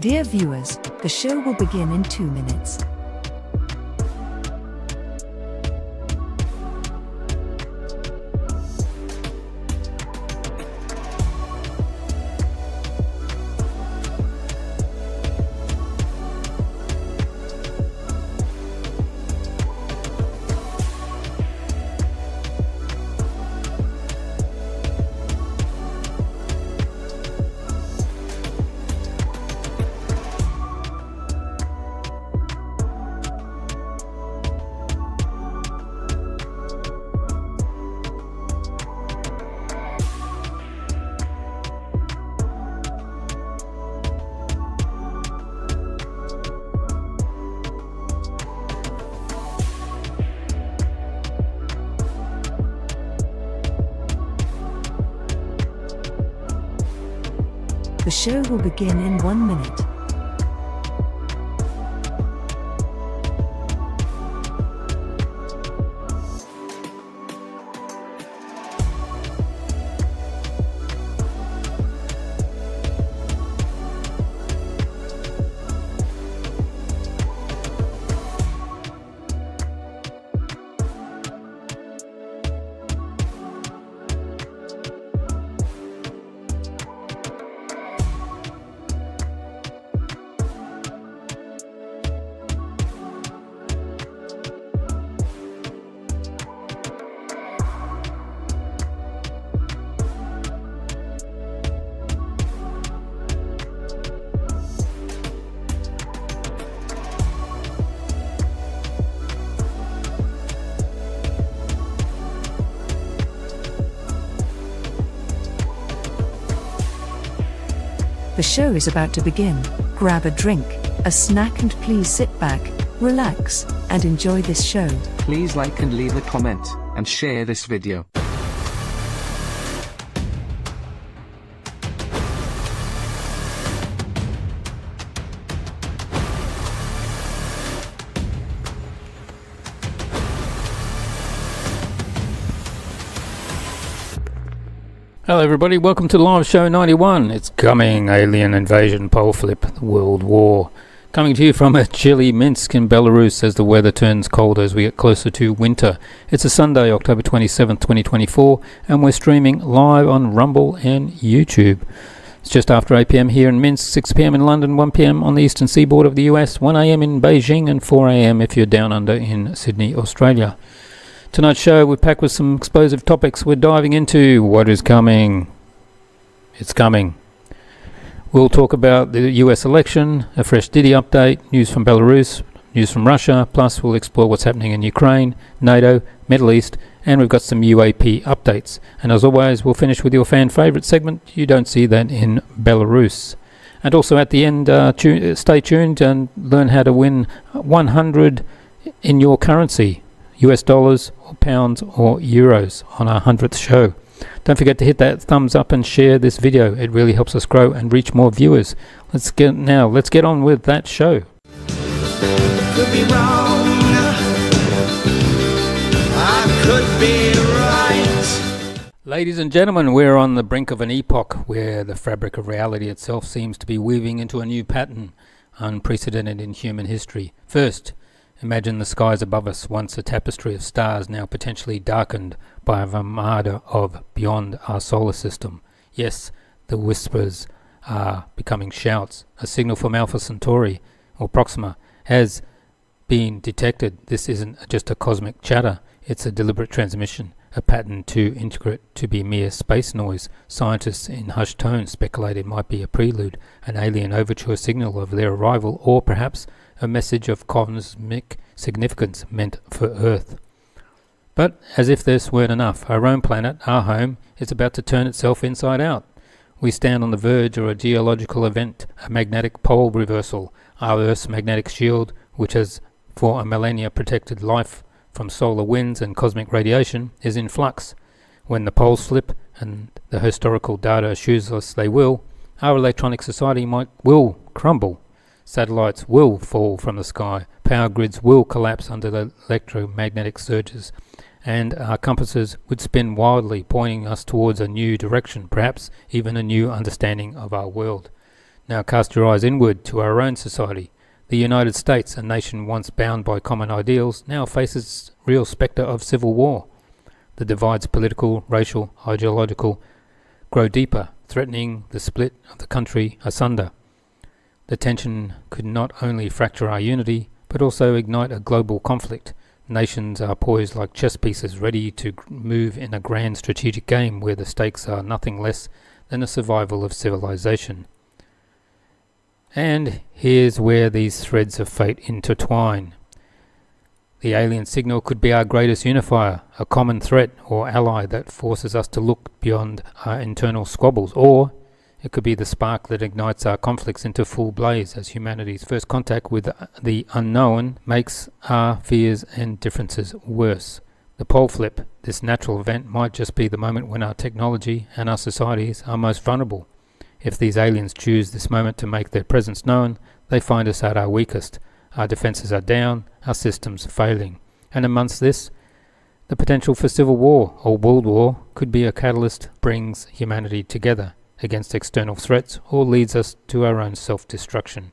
Dear viewers, the show will begin in 2 minutes. The show will begin in 1 minute. The show is about to begin. Grab a drink, a snack, and please sit back, relax, and enjoy this show. Please like and leave a comment, and share this video. Hello everybody, welcome to Live Show 91. It's coming, alien invasion, pole flip, world war. Coming to you from a chilly Minsk in Belarus as the weather turns colder as we get closer to winter. It's a Sunday, October 27th, 2024, and we're streaming live on Rumble and YouTube. It's just after 8 p.m. here in Minsk, 6 p.m. in London, 1 p.m. on the eastern seaboard of the US, 1 a.m. in Beijing, and 4 a.m. if you're down under in Sydney, Australia. Tonight's show, we're packed with some explosive topics. We're diving into what is coming. It's coming. We'll talk about the US election, a fresh Diddy update, news from Belarus, news from Russia, plus we'll explore what's happening in Ukraine, NATO, Middle East, and we've got some UAP updates. And as always, we'll finish with your fan favourite segment. You don't see that in Belarus. And also at the end, stay tuned and learn how to win 100 in your currency. US dollars or pounds or euros on our 100th show. Don't forget to hit that thumbs up and share this video. It really helps us grow and reach more viewers. Let's get on with that show. Could be wrong. I could be right. Ladies and gentlemen, we're on the brink of an epoch where the fabric of reality itself seems to be weaving into a new pattern, unprecedented in human history. First, Imagine the skies above us, once a tapestry of stars, now potentially darkened by a armada of beyond our solar system. Yes, the whispers are becoming shouts. A signal from Alpha Centauri, or Proxima, has been detected. This isn't just a cosmic chatter, it's a deliberate transmission, a pattern too intricate to be mere space noise. Scientists in hushed tones speculate it might be a prelude, an alien overture signal of their arrival, or perhaps a message of cosmic significance meant for Earth. But as if this weren't enough, our own planet, our home, is about to turn itself inside out. We stand on the verge of a geological event, a magnetic pole reversal. Our Earth's magnetic shield, which has for a millennia protected life from solar winds and cosmic radiation, is in flux. When the poles flip, and the historical data assures us they will, our electronic society will crumble. Satellites will fall from the sky, power grids will collapse under the electromagnetic surges, and our compasses would spin wildly, pointing us towards a new direction, perhaps even a new understanding of our world. Now cast your eyes inward to our own society. The United States, a nation once bound by common ideals, now faces real spectre of civil war. The divides, political, racial, ideological, grow deeper, threatening the split of the country asunder. The tension could not only fracture our unity, but also ignite a global conflict. Nations are poised like chess pieces, ready to move in a grand strategic game where the stakes are nothing less than the survival of civilization. And here's where these threads of fate intertwine. The alien signal could be our greatest unifier, a common threat or ally that forces us to look beyond our internal squabbles, or it could be the spark that ignites our conflicts into full blaze as humanity's first contact with the unknown makes our fears and differences worse. The pole flip, this natural event, might just be the moment when our technology and our societies are most vulnerable. If these aliens choose this moment to make their presence known, they find us at our weakest. Our defenses are down, our systems failing. And amongst this, the potential for civil war or world war could be a catalyst brings humanity together against external threats, or leads us to our own self-destruction,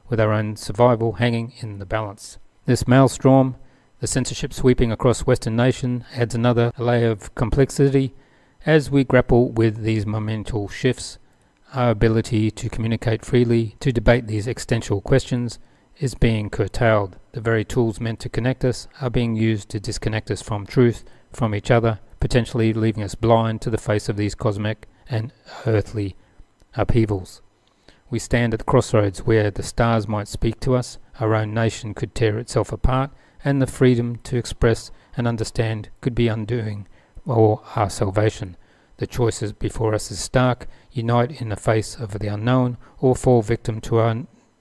with our own survival hanging in the balance. This maelstrom, the censorship sweeping across Western nations, adds another layer of complexity as we grapple with these monumental shifts. Our ability to communicate freely, to debate these existential questions, is being curtailed. The very tools meant to connect us are being used to disconnect us from truth, from each other, potentially leaving us blind to the face of these cosmic and earthly upheavals. We stand at the crossroads where the stars might speak to us, our own nation could tear itself apart, and the freedom to express and understand could be undoing or our salvation. The choices before us is stark: unite in the face of the unknown, or fall victim to our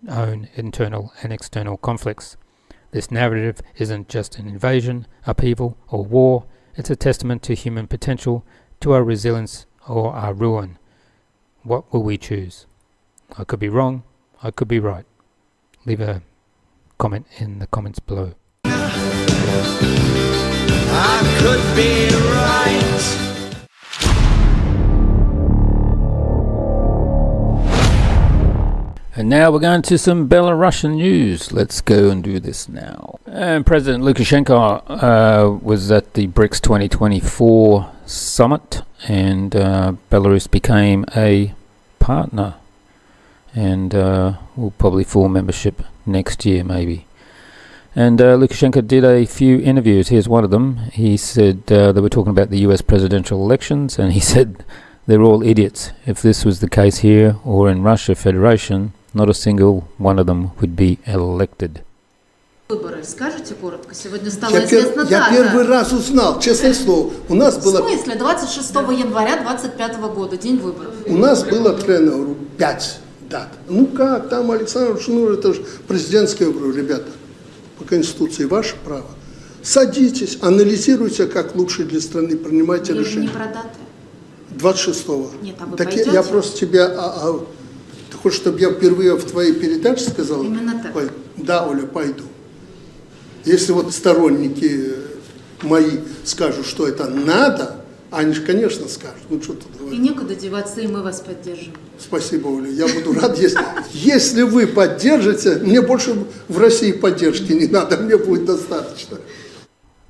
own internal and external conflicts. This narrative isn't just an invasion, upheaval, or war. It's a testament to human potential, to our resilience or our ruin. What will we choose? I could be wrong, I could be right. Leave a comment in the comments below. I could be right. And now we're going to some Belarusian news. Let's go and do this now. And President Lukashenko was at the BRICS 2024 summit, and Belarus became a partner, and will probably full membership next year maybe. And Lukashenko did a few interviews. Here's one of them. He said they were talking about the US presidential elections, and he said they're all idiots. If this was the case here or in Russia Federation, not a single one of them would be elected. Выборы, скажите коротко, сегодня стала известна Я дата. первый раз узнал, честное слово. У нас В было, смысле? 26 января 25 года, день выборов. у нас было, откровенно говорю, 5 дат. Ну как, там Александр Шнур, это же президентские выборы, ребята. По Конституции ваше право. Садитесь, анализируйте, как лучше для страны, принимайте Я же не решения. про даты. 26-го. Нет, а вы Так пойдете? я просто тебя... ты хочешь, чтобы я впервые в твоей передаче сказал? Именно так. Да, Оля, пойду. Если вот сторонники мои скажут, что это надо, Они же, конечно, скажут. Ну, что тут И говорить. некуда деваться, и мы вас поддержим. Спасибо, Оля. Я буду рад, если вы поддержите. Мне больше в России поддержки не надо, мне будет достаточно.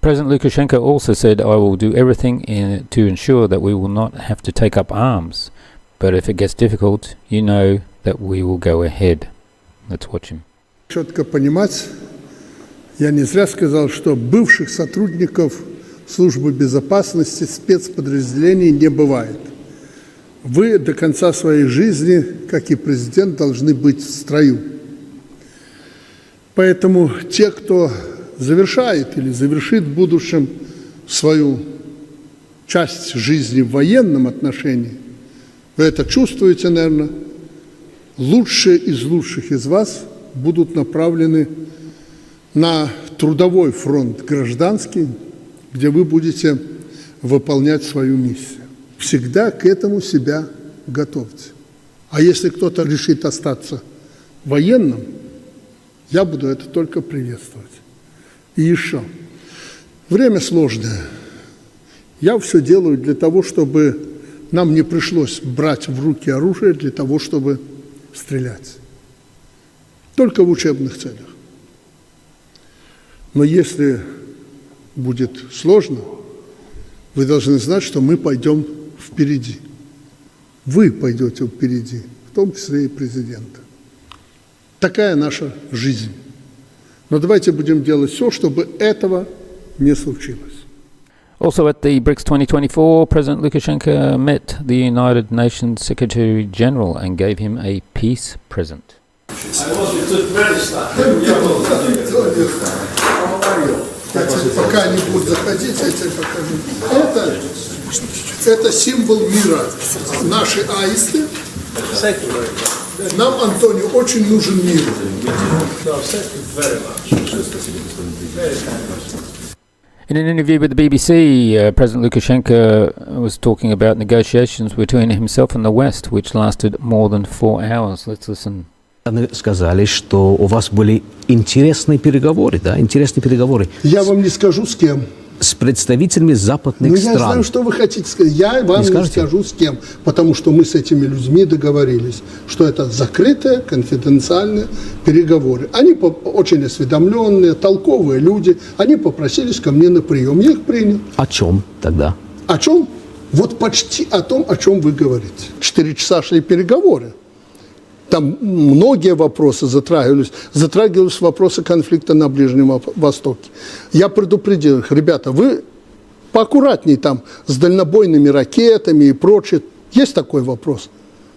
President Lukashenko also said, I will do everything to ensure that we will not have to take up arms. But if it gets difficult, you know that we will go ahead. Let's watch him. Четко понимать, я не зря сказал, что бывших сотрудников службы безопасности, спецподразделений не бывает. Вы до конца своей жизни, как и президент, должны быть в строю. Поэтому те, кто завершает или завершит в будущем свою часть жизни в военном отношении, вы это чувствуете, наверное, лучшие из лучших из вас будут направлены на трудовой фронт гражданский, где вы будете выполнять свою миссию. Всегда к этому себя готовьте. А если кто-то решит остаться военным, я буду это только приветствовать. И еще. Время сложное. Я все делаю для того, чтобы нам не пришлось брать в руки оружие для того, чтобы стрелять. Только в учебных целях. Но если будет сложно, вы должны знать, что мы пойдем впереди. Вы пойдете впереди, в том числе и президента. Такая наша жизнь. Но давайте будем делать все, чтобы этого не случилось. Also at the BRICS 2024, President Lukashenko met the United Nations Secretary General and gave him a peace present. Пока они будут заходить, я тебе покажу. Это символ мира. Наши аисты. Нам, Антонио, очень нужен мир. In an interview with the BBC, President Lukashenko was talking about negotiations between himself and the West, which lasted more than 4 hours. Let's listen. Сказали, что у вас были интересные переговоры, да? Интересные переговоры. Я вам не скажу, с кем. С представителями западных стран. Я знаю, что вы хотите сказать. Я вам не скажу, с кем. Потому что мы с этими людьми договорились, что это закрытые, конфиденциальные переговоры. Они очень осведомленные, толковые люди. Они попросились ко мне на прием. Я их принял. О чем тогда? О чем? Вот почти о том, о чем вы говорите. 4 часа шли переговоры. Там многие вопросы затрагивались вопросы конфликта на Ближнем Востоке. Я предупредил их, ребята, вы поаккуратней там с дальнобойными ракетами и прочее. Есть такой вопрос?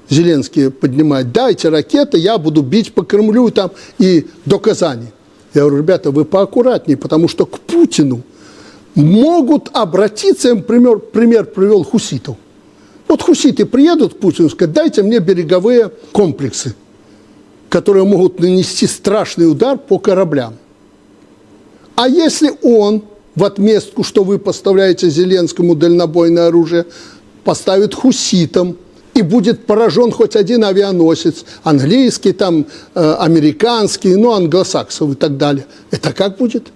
Зеленский поднимает, дайте ракеты, я буду бить по Кремлю там и до Казани. Я говорю, ребята, вы поаккуратней, потому что к Путину могут обратиться, я пример привел хуситов. Вот хуситы приедут к Путину и скажут, дайте мне береговые комплексы, которые могут нанести страшный удар по кораблям. А если он в отместку, что вы поставляете Зеленскому дальнобойное оружие, поставит хуситам и будет поражен хоть один авианосец, английский, там, американский, ну, англосаксов и так далее, это как будет?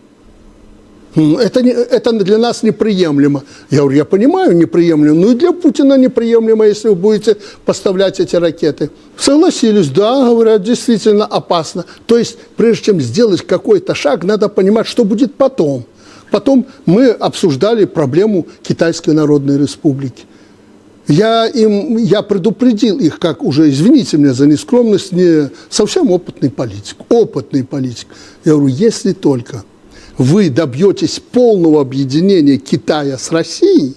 Это для нас неприемлемо. Я говорю, я понимаю, неприемлемо, но и для Путина неприемлемо, если вы будете поставлять эти ракеты. Согласились, да, говорят, действительно опасно. То есть, прежде чем сделать какой-то шаг, надо понимать, что будет потом. Потом мы обсуждали проблему Китайской Народной Республики. Я предупредил их, как уже, извините меня за нескромность, не совсем опытный политик. Я говорю, если только вы добьетесь полного объединения Китая с Россией,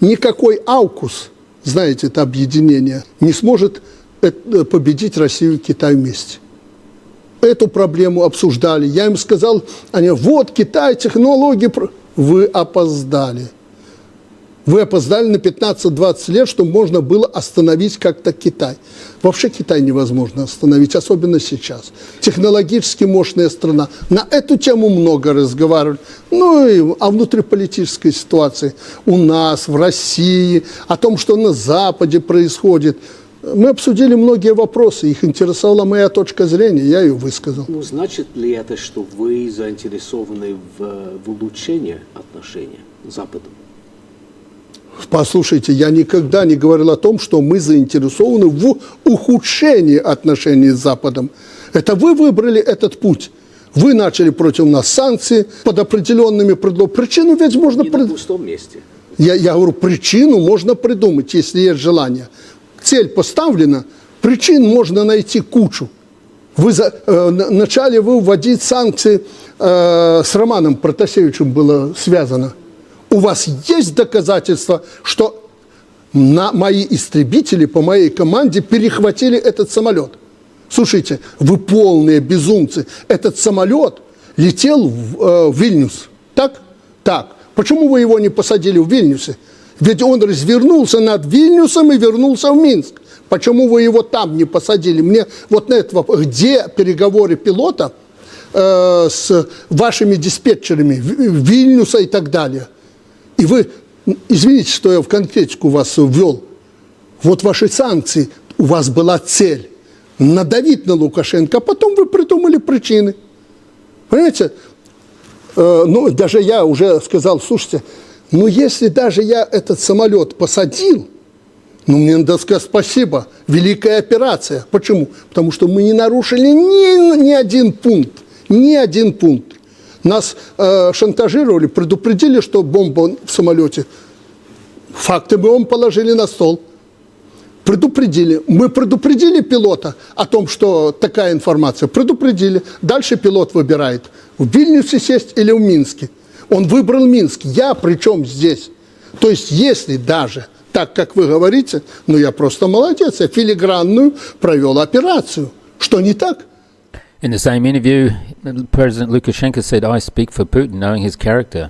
никакой AUKUS, знаете, это объединение, не сможет победить Россию и Китай вместе. Эту проблему обсуждали. Я им сказал, они, вот Китай, технологии. Вы опоздали. Вы опоздали на 15-20 лет, чтобы можно было остановить как-то Китай. Вообще Китай невозможно остановить, особенно сейчас. Технологически мощная страна. На эту тему много разговаривали. Ну и о внутриполитической ситуации у нас, в России, о том, что на Западе происходит. Мы обсудили многие вопросы, их интересовала моя точка зрения, я ее высказал. Ну, значит ли это, что вы заинтересованы в улучшении отношений с Западом? Послушайте, я никогда не говорил о том, что мы заинтересованы в ухудшении отношений с Западом. Это вы выбрали этот путь. Вы начали против нас санкции под определенными предлогами. Причину ведь можно придумать. На пустом месте. Я говорю, причину можно придумать, если есть желание. Цель поставлена, причин можно найти кучу. Начали вы вводить санкции, с Романом Протасевичем было связано. У вас есть доказательства, что мои истребители по моей команде перехватили этот самолет? Слушайте, вы полные безумцы. Этот самолет летел в Вильнюс. Так? Так. Почему вы его не посадили в Вильнюсе? Ведь он развернулся над Вильнюсом и вернулся в Минск. Почему вы его там не посадили? Мне вот на этот вопрос. Где переговоры пилота с вашими диспетчерами Вильнюса и так далее? И вы, извините, что я в конкретику вас ввел. Вот ваши санкции, у вас была цель надавить на Лукашенко, а потом вы придумали причины. Понимаете? Ну, даже я уже сказал, слушайте, ну, если даже я этот самолет посадил, ну, мне надо сказать спасибо, великая операция. Почему? Потому что мы не нарушили ни один пункт, ни один пункт. Нас шантажировали, предупредили, что бомба в самолете. Факты мы вам положили на стол. Предупредили. Мы предупредили пилота о том, что такая информация. Предупредили. Дальше пилот выбирает, в Вильнюсе сесть или в Минске. Он выбрал Минск. Я при чем здесь? То есть, если даже так, как вы говорите, ну, я просто молодец, я филигранную провел операцию. Что не так? In the same interview, President Lukashenko said, I speak for Putin, knowing his character.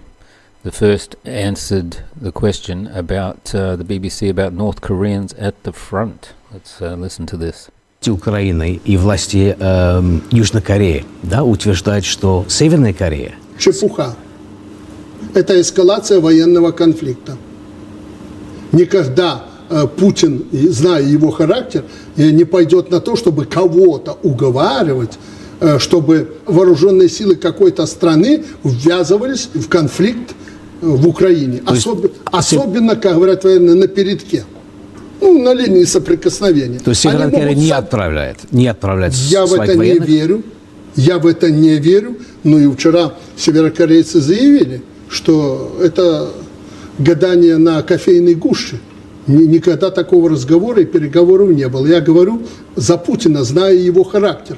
The first answered the question about the BBC about North Koreans at the front. Let's listen to this. Украины и власти Южной Кореи, да, утверждают, что Северная Корея... Чепуха. Это эскалация военного конфликта. Никогда Путин, зная его характер, не пойдет на то, чтобы кого-то уговаривать, чтобы вооруженные силы какой-то страны ввязывались в конфликт в Украине. Особенно, как говорят военные, на передке. Ну, на линии соприкосновения. То есть Северная Корея не отправляет Я в это не верю. Я в это не верю. Ну и вчера северокорейцы заявили, что это гадание на кофейной гуще. Никогда такого разговора и переговоров не было. Я говорю за Путина, зная его характер.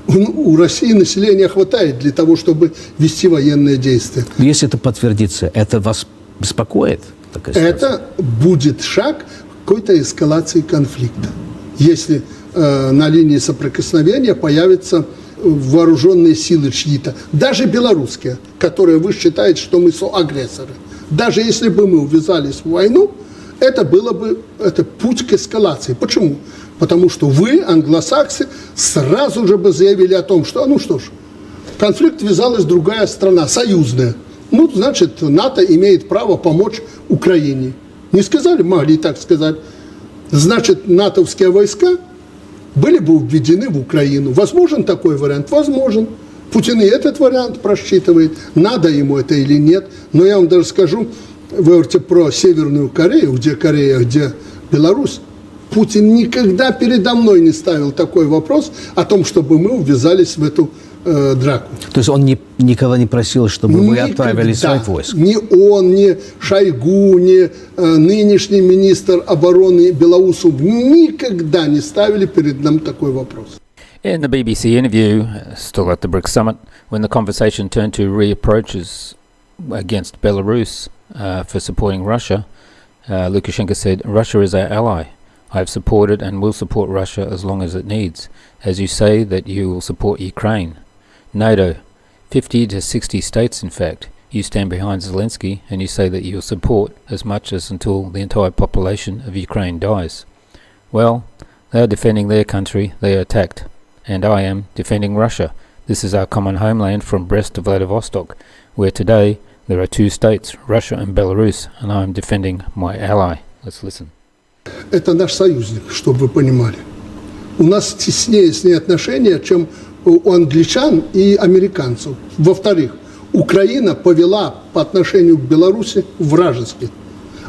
У России населения хватает для того, чтобы вести военные действия. Если это подтвердится, это вас беспокоит? Это будет шаг какой-то эскалации конфликта. Если на линии соприкосновения появятся вооруженные силы чьи-то, даже белорусские, которые вы считаете, что мы соагрессоры. Даже если бы мы ввязались в войну, это было бы путь к эскалации. Почему? Потому что вы, англосаксы, сразу же бы заявили о том, что, ну что ж, в конфликт ввязалась другая страна, союзная. Ну, значит, НАТО имеет право помочь Украине. Не сказали, могли и так сказать. Значит, натовские войска были бы введены в Украину. Возможен такой вариант? Возможен. Путин и этот вариант просчитывает, надо ему это или нет. Но я вам даже скажу, вы говорите про Северную Корею, где Корея, где Беларусь. Путин никогда передо мной не ставил такой вопрос о том, чтобы мы ввязались в эту драку. То есть он никогда не просил, чтобы вы отправили своих войск? Ни он, ни Шойгу, ни нынешний министр обороны Белоусов никогда не ставили перед нами такой вопрос. In the BBC interview, still at the BRICS summit, when the conversation turned to reapproaches against Belarus for supporting Russia, Lukashenko said, Russia is our ally. I have supported and will support Russia as long as it needs. As you say that you will support Ukraine. NATO, 50 to 60 states in fact. You stand behind Zelensky and you say that you will support as much as until the entire population of Ukraine dies. Well, they are defending their country, they are attacked. And I am defending Russia. This is our common homeland from Brest to Vladivostok, where today there are two states, Russia and Belarus, and I am defending my ally. Let's listen. Это наш союзник, чтобы вы понимали. У нас теснее с ней отношения, чем у англичан и американцев. Во-вторых, Украина повела по отношению к Беларуси вражески.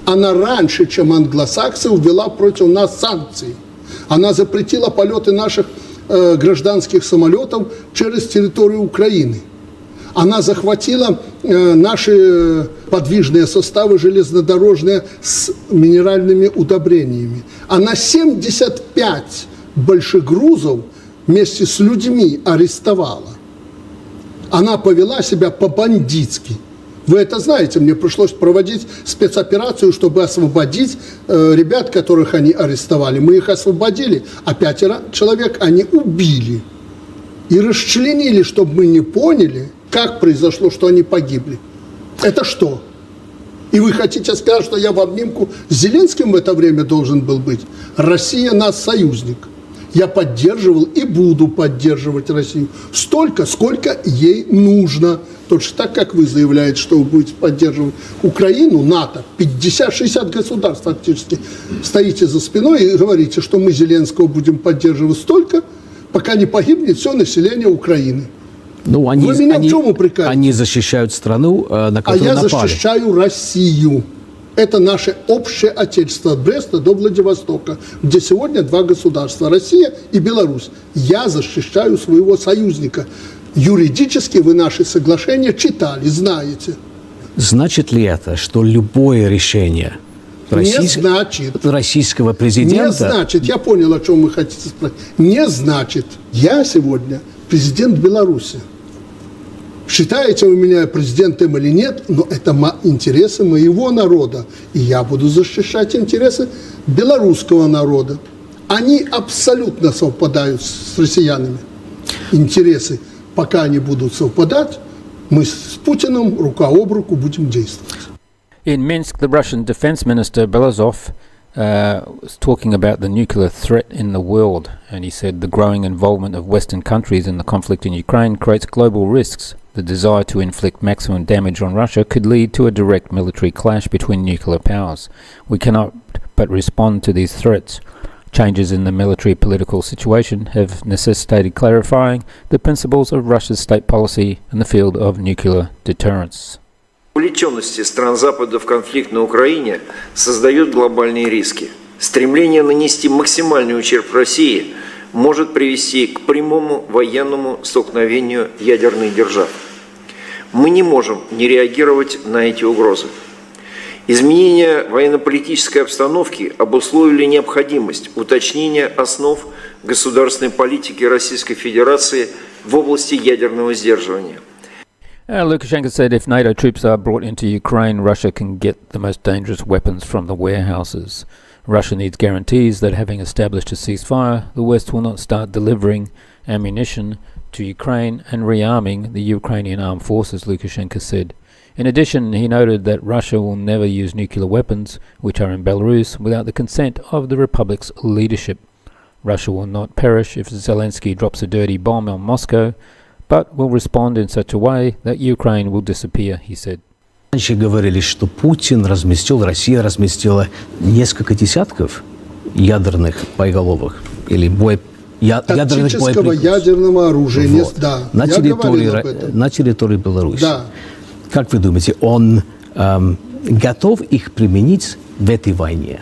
Она раньше, чем англосаксы, ввела против нас санкции. Она запретила полеты наших гражданских самолетов через территорию Украины. Она захватила наши подвижные составы железнодорожные с минеральными удобрениями. Она 75 большегрузов вместе с людьми арестовала. Она повела себя по-бандитски. Вы это знаете, мне пришлось проводить спецоперацию, чтобы освободить ребят, которых они арестовали. Мы их освободили, а 5 человек они убили. И расчленили, чтобы мы не поняли, как произошло, что они погибли. Это что? И вы хотите сказать, что я в обнимку с Зеленским в это время должен был быть? Россия нас союзник. Я поддерживал и буду поддерживать Россию столько, сколько ей нужно. Точно так, как вы заявляете, что вы будете поддерживать Украину, НАТО, 50-60 государств фактически стоите за спиной и говорите, что мы Зеленского будем поддерживать столько, пока не погибнет все население Украины. Ну, Вы меня в чем упрекаете? Они защищают страну, на которую напали. А я защищаю Россию. Это наше общее отечество от Бреста до Владивостока, где сегодня 2 государства, Россия и Беларусь. Я защищаю своего союзника. Юридически вы наши соглашения читали, знаете. Значит ли это, что любое решение российского президента... Не значит. Я понял, о чем вы хотите спросить. Не значит. Я сегодня президент Беларуси. Считаете вы меня президентом или нет, но это интересы моего народа. И я буду защищать интересы белорусского народа. Они абсолютно совпадают с россиянами. Интересы. Пока они будут совпадать, мы с Путиным рука об руку будем действовать. In Minsk, the Russian Defense Minister Belarus was talking about the nuclear threat in the world, and he said the growing involvement of Western countries in the conflict in Ukraine creates global risks. The desire to inflict maximum damage on Russia could lead to a direct military clash between nuclear powers. We cannot but respond to these threats. Changes in the military political situation have necessitated clarifying the principles of Russia's state policy in the field of nuclear deterrence. Увлеченность стран Запада в конфликт на Украине создает глобальные риски. Стремление нанести максимальный ущерб России может привести к прямому военному столкновению ядерных держав. Мы не можем не реагировать на эти угрозы. Изменение военно-политической обстановки обусловили необходимость уточнения основ государственной политики Российской Федерации в области ядерного сдерживания. Lukashenko said if NATO troops are brought into Ukraine, Russia can get the most dangerous weapons from the warehouses. Russia needs guarantees that having established a ceasefire, the West will not start delivering ammunition to Ukraine and rearming the Ukrainian armed forces, Lukashenko said. In addition, he noted that Russia will never use nuclear weapons, which are in Belarus, without the consent of the republic's leadership. Russia will not perish if Zelensky drops a dirty bomb on Moscow, but will respond in such a way that Ukraine will disappear, he said. Раньше говорили, что Путин разместил, Россия разместила несколько десятков ядерных боеголовок или ядерных боеприпасов. Ядерного оружия. Вот. Да, на территории Беларуси. Да. Как вы думаете, он готов их применить в этой войне?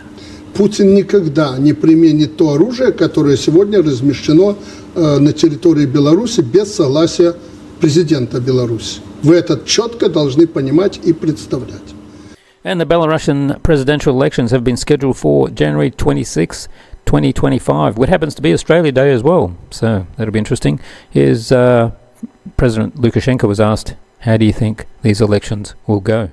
Путин никогда не применит то оружие, которое сегодня размещено на территории Беларуси без согласия президента Беларуси. Вы это четко должны понимать и представлять. And the Belarusian presidential elections have been scheduled for January 26, 2025, what happens to be Australia Day as well. So that'll be interesting. Here's President Lukashenko was asked, how do you think these elections will go?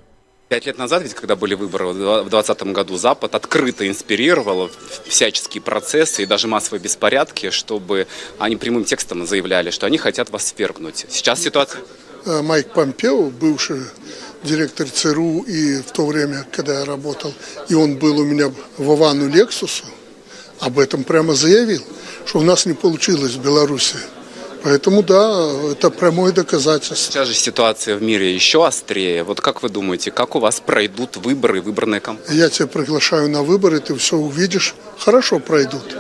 5 лет назад, ведь когда были выборы в 2020 году, Запад открыто инспирировал всяческие процессы и даже массовые беспорядки, чтобы они прямым текстом заявляли, что они хотят вас свергнуть. Сейчас ситуация... Майк Помпео, бывший директор ЦРУ, и в то время, когда я работал, и он был у меня в Овану Лексусу, об этом прямо заявил, что у нас не получилось в Беларуси. Поэтому, да, это прямое доказательство. Сейчас же ситуация в мире еще острее. Вот как вы думаете, как у вас пройдут выборы, выборная кампания? Я тебя приглашаю на выборы, ты все увидишь, хорошо пройдут.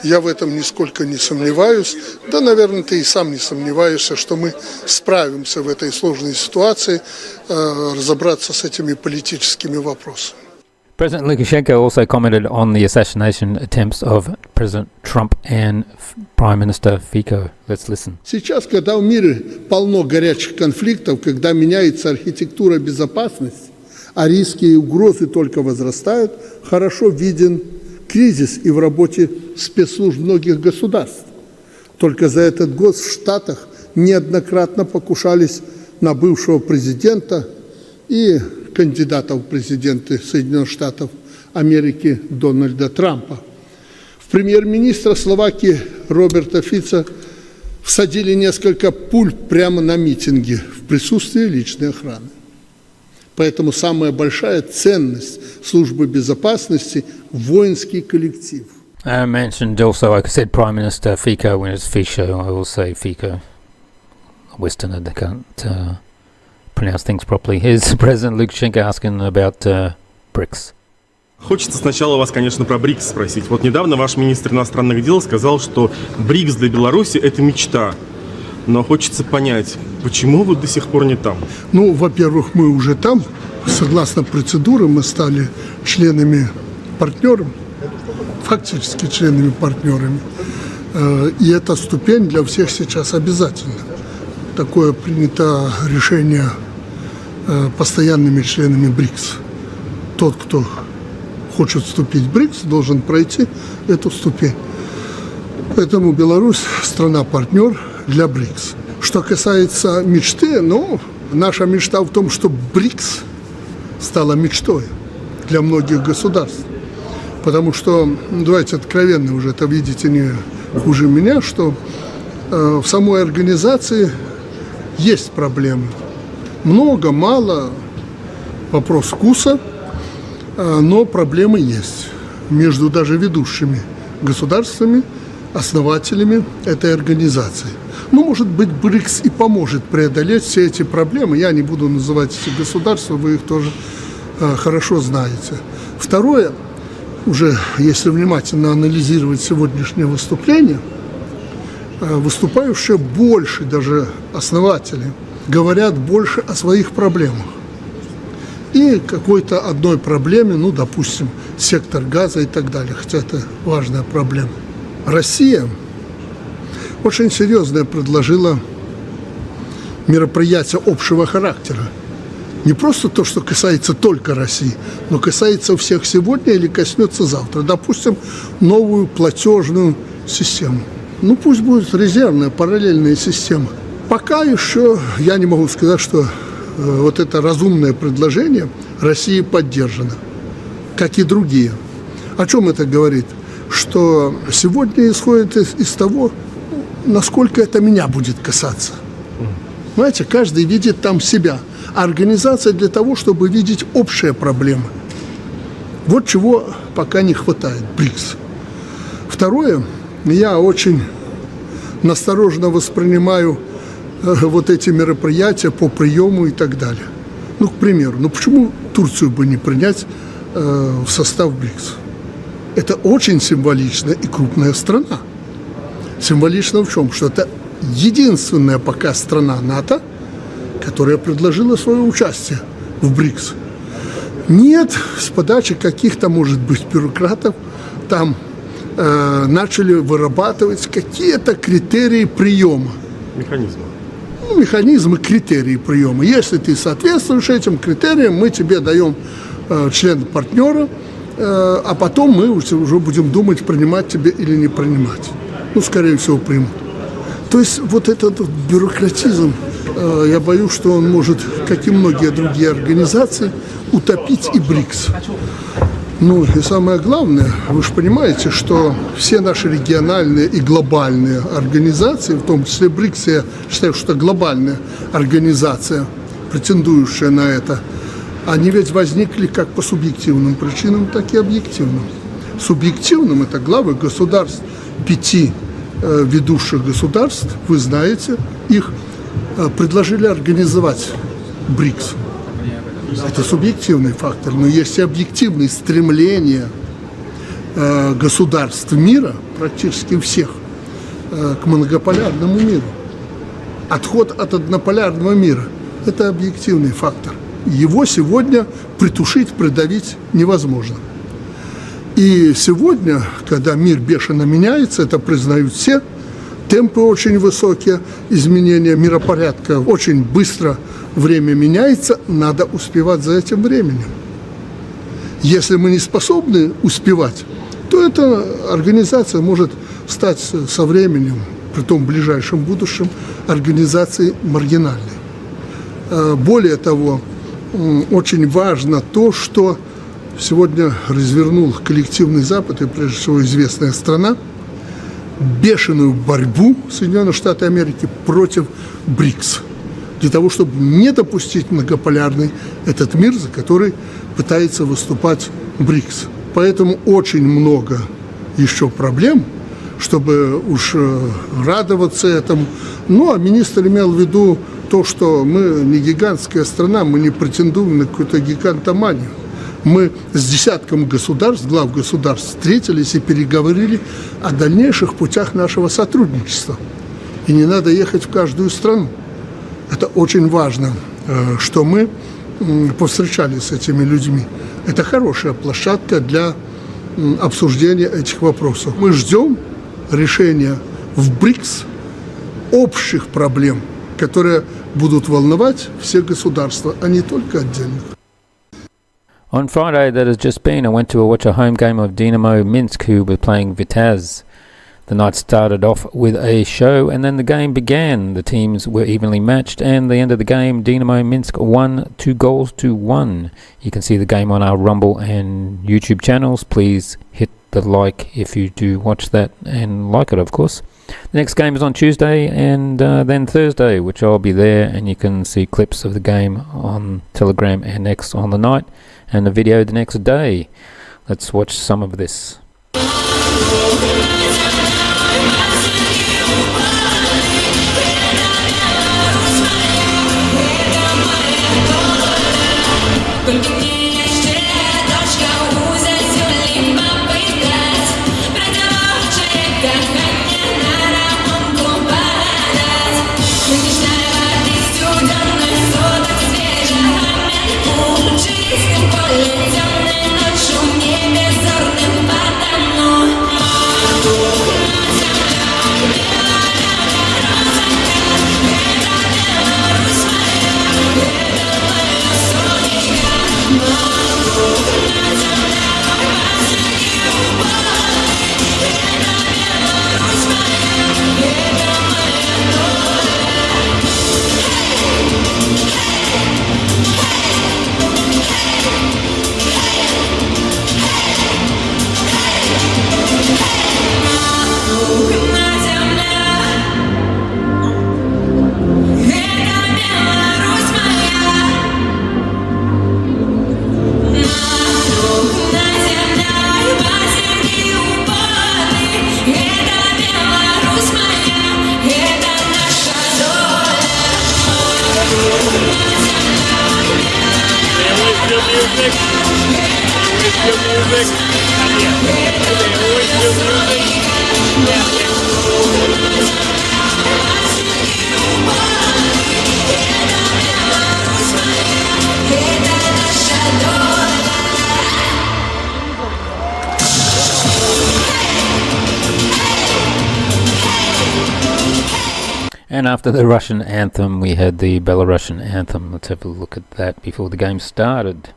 Я в этом нисколько не сомневаюсь. Да, наверное, ты и сам не сомневаешься, что мы справимся в этой сложной ситуации, разобраться с этими политическими вопросами. President Lukashenko also commented on the assassination attempts of President Trump and Prime Minister Fico. Let's listen. Сейчас, когда в мире полно горячих конфликтов, когда меняется архитектура безопасности, а риски и угрозы только возрастают, хорошо виден кризис и в работе спецслужб многих государств. Только за этот год в Штатах неоднократно покушались на бывшего президента и кандидата в президенты Соединенных Штатов Америки Дональда Трампа. В премьер-министра Словакии Роберта Фица всадили несколько пуль прямо на митинге в присутствии личной охраны. Поэтому самая большая ценность службы безопасности – воинский коллектив. I mentioned also, I said Prime Minister Fico when it's Fico, I will say Fico. A Westerner, they can't pronounce things properly. Here's President Lukashenko asking about BRICS. Хочется сначала вас, конечно, про БРИКС спросить. Вот недавно ваш министр иностранных дел сказал, что БРИКС для Беларуси – это мечта. Но хочется понять, почему вы до сих пор не там? Ну, во-первых, мы уже там. Согласно процедуре мы стали членами-партнерами, фактически членами-партнерами. И эта ступень для всех сейчас обязательна. Такое принято решение постоянными членами БРИКС. Тот, кто хочет вступить в БРИКС, должен пройти эту ступень. Поэтому Беларусь – страна-партнер для БРИКС. Что касается мечты, ну, наша мечта в том, что БРИКС стала мечтой для многих государств. Потому что, давайте откровенно уже это видите не хуже меня, что в самой организации есть проблемы. Много, мало, вопрос вкуса, но проблемы есть между даже ведущими государствами, основателями этой организации. Ну, может быть, БРИКС и поможет преодолеть все эти проблемы. Я не буду называть эти государства, вы их тоже хорошо знаете. Второе, уже если внимательно анализировать сегодняшнее выступление, выступающие больше, даже основатели, говорят больше о своих проблемах. И какой-то одной проблеме, ну, допустим, сектор газа и так далее, хотя это важная проблема. Россия очень серьезное предложила мероприятие общего характера. Не просто то, что касается только России, но касается всех сегодня или коснется завтра. Допустим, новую платежную систему. Ну, пусть будет резервная, параллельная система. Пока еще я не могу сказать, что вот это разумное предложение России поддержано, как и другие. О чем это говорит? Что сегодня исходит из того, насколько это меня будет касаться. Знаете, каждый видит там себя. А организация для того, чтобы видеть общие проблемы. Вот чего пока не хватает БРИКС. Второе, я очень настороженно воспринимаю вот эти мероприятия по приему и так далее. Ну, к примеру, ну почему Турцию бы не принять в состав БРИКС? Это очень символичная и крупная страна. Символично в чем? Что это единственная пока страна НАТО, которая предложила свое участие в БРИКС. Нет, с подачи каких-то, может быть, бюрократов там начали вырабатывать какие-то критерии приема. Механизмы. Ну, механизмы, критерии приема. Если ты соответствуешь этим критериям, мы тебе даем члена-партнера, а потом мы уже будем думать, принимать тебя или не принимать. Ну, скорее всего, примут. То есть вот этот бюрократизм, я боюсь, что он может, как и многие другие организации, утопить и БРИКС. Ну и самое главное, вы же понимаете, что все наши региональные и глобальные организации, в том числе БРИКС, я считаю, что это глобальная организация, претендующая на это, они ведь возникли как по субъективным причинам, так и объективным. Субъективным – это главы государств, 5 ведущих государств, вы знаете, их предложили организовать БРИКС. Это субъективный фактор, но есть и объективные стремления государств мира, практически всех, к многополярному миру. Отход от однополярного мира – это объективный фактор. его сегодня притушить, придавить невозможно. И сегодня, когда мир бешено меняется, это признают все, темпы очень высокие, изменения миропорядка очень быстро, время меняется, надо успевать за этим временем. Если мы не способны успевать, то эта организация может стать со временем, при том в ближайшем будущем, организацией маргинальной. Более того, очень важно то, что сегодня развернул коллективный Запад и, прежде всего, известная страна, бешеную борьбу Соединенных Штатов Америки против БРИКС, для того, чтобы не допустить многополярный этот мир, за который пытается выступать БРИКС. Поэтому очень много еще проблем, чтобы уж радоваться этому. Ну, а министр имел в виду то, что мы не гигантская страна, мы не претендуем на какую-то гигантоманию. Мы с десятком государств, глав государств, встретились и переговорили о дальнейших путях нашего сотрудничества. И не надо ехать в каждую страну. Это очень важно, что мы повстречались с этими людьми. Это хорошая площадка для обсуждения этих вопросов. Мы ждем решения в БРИКС общих проблем, которые будут волновать все государства, а не только отдельных. On Friday that has just been, I went to watch a home game of Dynamo Minsk, who were playing Vitaz. The night started off with a show, and then the game began. The teams were evenly matched, and the end of the game, Dynamo Minsk won 2-1. You can see the game on our Rumble and YouTube channels. Please hit the like if you do watch that, and like it, of course. The next game is on Tuesday and then Thursday, which I'll be there, and you can see clips of the game on Telegram and X on the night, and the video the next day. Let's watch some of this. And after the Russian anthem, we had the Belarusian anthem. Let's have a look at that before the game started.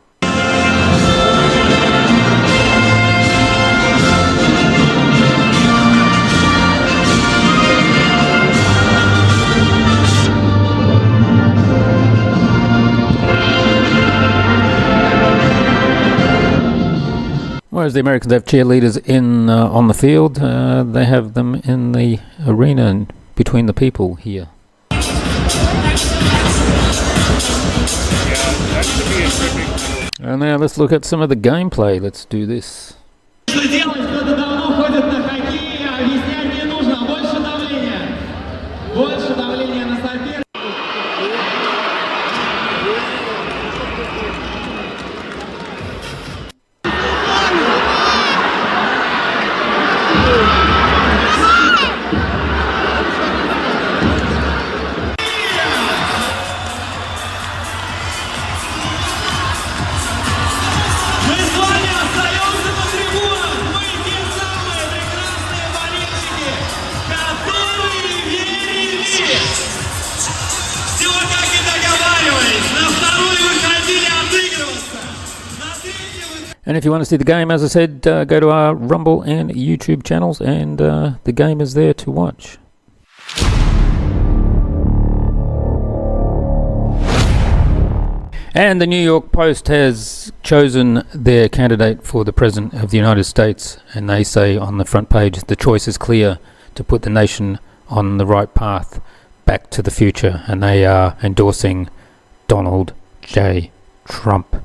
Whereas the Americans have cheerleaders in on the field, they have them in the arena and between the people here. And now let's look at some of the gameplay. Let's do this. And if you want to see the game, as I said, go to our Rumble and YouTube channels, and the game is there to watch. And the New York Post has chosen their candidate for the President of the United States, and they say on the front page, the choice is clear to put the nation on the right path back to the future, and they are endorsing Donald J. Trump.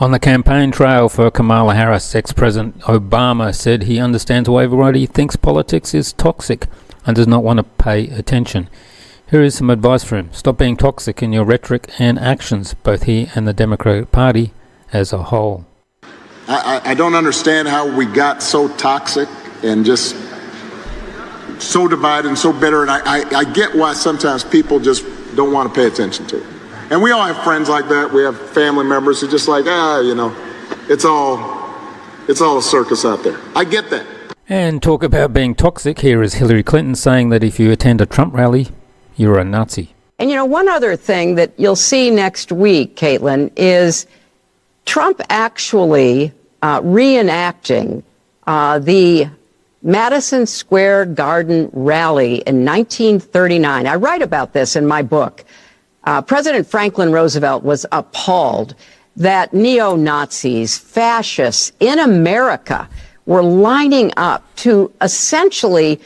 On the campaign trail for Kamala Harris, ex-President Obama said he understands why everybody thinks politics is toxic and does not want to pay attention. Here is some advice for him. Stop being toxic in your rhetoric and actions, both he and the Democratic Party as a whole. I don't understand how we got so toxic and just so divided and so bitter. And I get why sometimes people just don't want to pay attention to it. And we all have friends like that. We have family members who just like, it's all a circus out there. I get that. And talk about being toxic. Here is Hillary Clinton saying that if you attend a Trump rally, you're a Nazi. And, one other thing that you'll see next week, Caitlin, is Trump actually reenacting the Madison Square Garden rally in 1939. I write about this in my book. President Franklin Roosevelt was appalled that neo-Nazis, fascists in America were lining up to essentially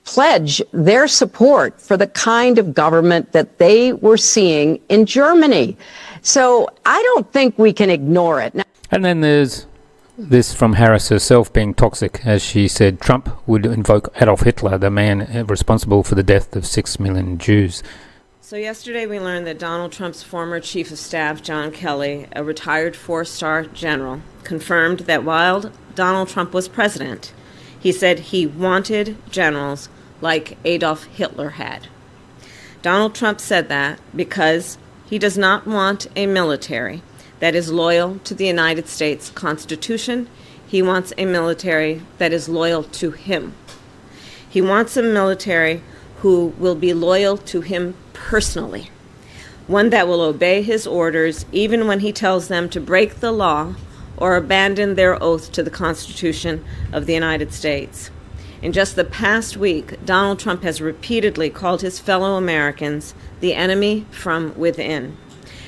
pledge their support for the kind of government that they were seeing in Germany. So I don't think we can ignore it. And then there's this from Harris herself being toxic, as she said Trump would invoke Adolf Hitler, the man responsible for the death of 6 million Jews. So yesterday we learned that Donald Trump's former chief of staff, John Kelly, a retired 4-star general, confirmed that while Donald Trump was president, he said he wanted generals like Adolf Hitler had. Donald Trump said that because he does not want a military that is loyal to the United States Constitution. He wants a military that is loyal to him. He wants a military who will be loyal to him personally, one that will obey his orders even when he tells them to break the law or abandon their oath to the Constitution of the United States. In just the past week, Donald Trump has repeatedly called his fellow Americans the enemy from within,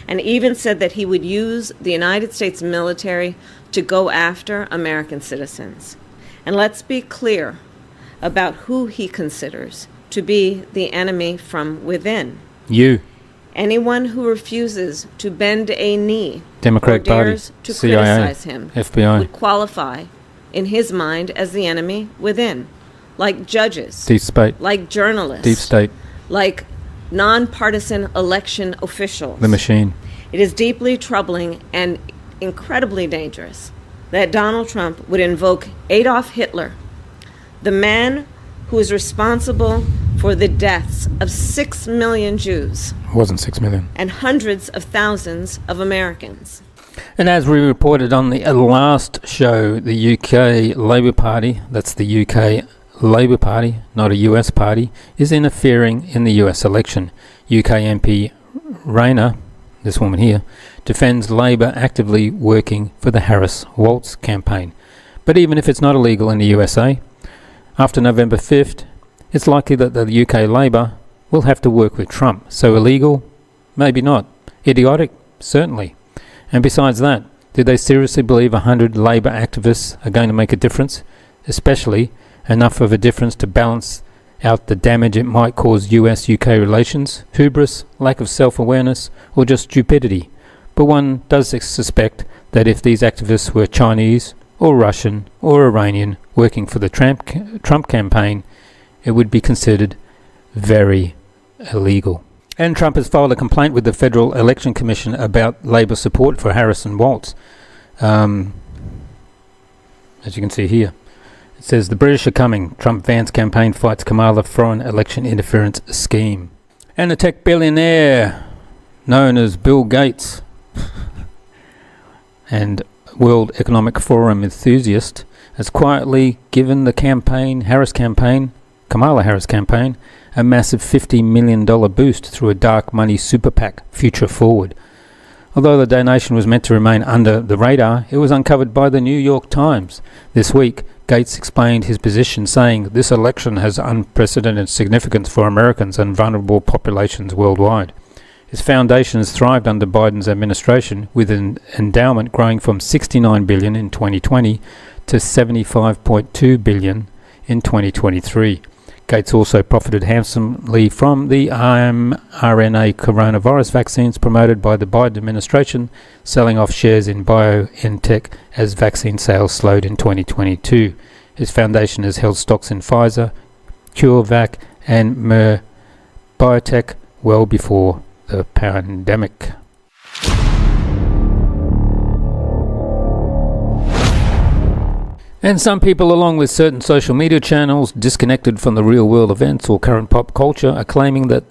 and even said that he would use the United States military to go after American citizens. And let's be clear about who he considers to be the enemy from within. You. Anyone who refuses to bend a knee Democratic or dares Party, to CIA, criticize him FBI. would qualify, in his mind, as the enemy within. Like judges, Deep State, like journalists, Deep State, like nonpartisan election officials. the machine. It is deeply troubling and incredibly dangerous that Donald Trump would invoke Adolf Hitler, the man who is responsible for the deaths of 6 million Jews. It wasn't 6 million. And hundreds of thousands of Americans. And as we reported on the last show, the UK Labour Party, that's the UK Labour Party, not a US party, is interfering in the US election. UK MP Rayner, this woman here, defends Labour actively working for the Harris-Waltz campaign. But even if it's not illegal in the USA, after November 5th, it's likely that the UK Labour will have to work with Trump. So illegal? Maybe not. Idiotic? Certainly. And besides that, do they seriously believe 100 Labour activists are going to make a difference? Especially enough of a difference to balance out the damage it might cause US-UK relations, hubris, lack of self-awareness, or just stupidity. But one does suspect that if these activists were Chinese, or Russian, or Iranian, working for the Trump campaign, it would be considered very illegal. And Trump has filed a complaint with the Federal Election Commission about Labour support for Harris and Waltz. As you can see here. It says, the British are coming. Trump Vance campaign fights Kamala foreign election interference scheme. And the tech billionaire known as Bill Gates and World Economic Forum enthusiast has quietly given the Kamala Harris campaign, a massive $50 million boost through a dark money super PAC, Future Forward. Although the donation was meant to remain under the radar, it was uncovered by the New York Times. This week, Gates explained his position, saying, "This election has unprecedented significance for Americans and vulnerable populations worldwide." His foundation has thrived under Biden's administration, with an endowment growing from $69 billion in 2020 to $75.2 billion in 2023. Gates also profited handsomely from the mRNA coronavirus vaccines promoted by the Biden administration, selling off shares in BioNTech as vaccine sales slowed in 2022. His foundation has held stocks in Pfizer, CureVac, and Merck Biotech well before the pandemic. And some people, along with certain social media channels disconnected from the real world events or current pop culture, are claiming that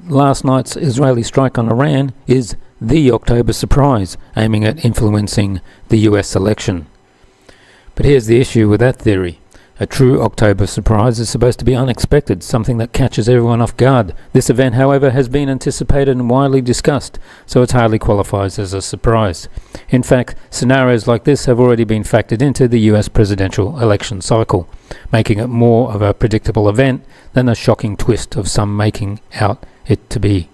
last night's Israeli strike on Iran is the October surprise, aiming at influencing the US election. But here's the issue with that theory. A true October surprise is supposed to be unexpected, something that catches everyone off guard. This event, however, has been anticipated and widely discussed, so it hardly qualifies as a surprise. In fact, scenarios like this have already been factored into the US presidential election cycle, making it more of a predictable event than a shocking twist of some making out it to be.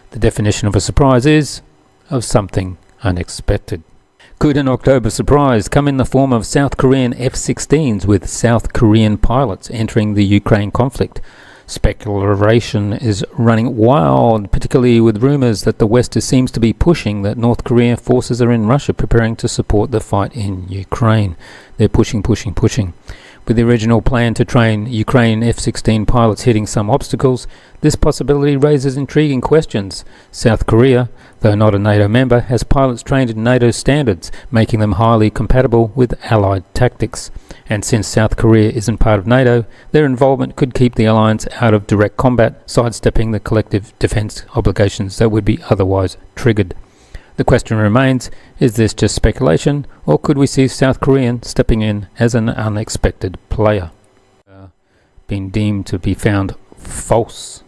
The definition of a surprise is of something unexpected. Could an October surprise come in the form of South Korean F-16s with South Korean pilots entering the Ukraine conflict? Speculation is running wild, particularly with rumors that the West seems to be pushing that North Korean forces are in Russia preparing to support the fight in Ukraine. They're pushing. With the original plan to train Ukraine F-16 pilots hitting some obstacles, this possibility raises intriguing questions. South Korea, though not a NATO member, has pilots trained in NATO standards, making them highly compatible with Allied tactics. And since South Korea isn't part of NATO, their involvement could keep the alliance out of direct combat, sidestepping the collective defense obligations that would be otherwise triggered. The question remains, is this just speculation, or could we see South Korea stepping in as an unexpected player? Been deemed to be found false.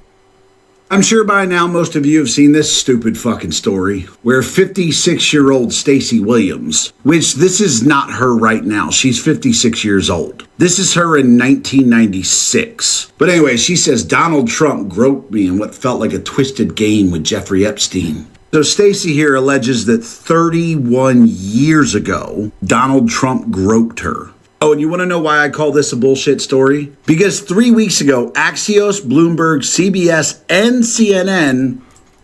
I'm sure by now most of you have seen this stupid fucking story where 56-year-old Stacey Williams, which this is not her right now, she's 56 years old. This is her in 1996. But anyway, she says Donald Trump groped me in what felt like a twisted game with Jeffrey Epstein. So Stacey here alleges that 31 years ago, Donald Trump groped her. Oh, and you want to know why I call this a bullshit story? Because 3 weeks ago, Axios, Bloomberg, CBS, and CNN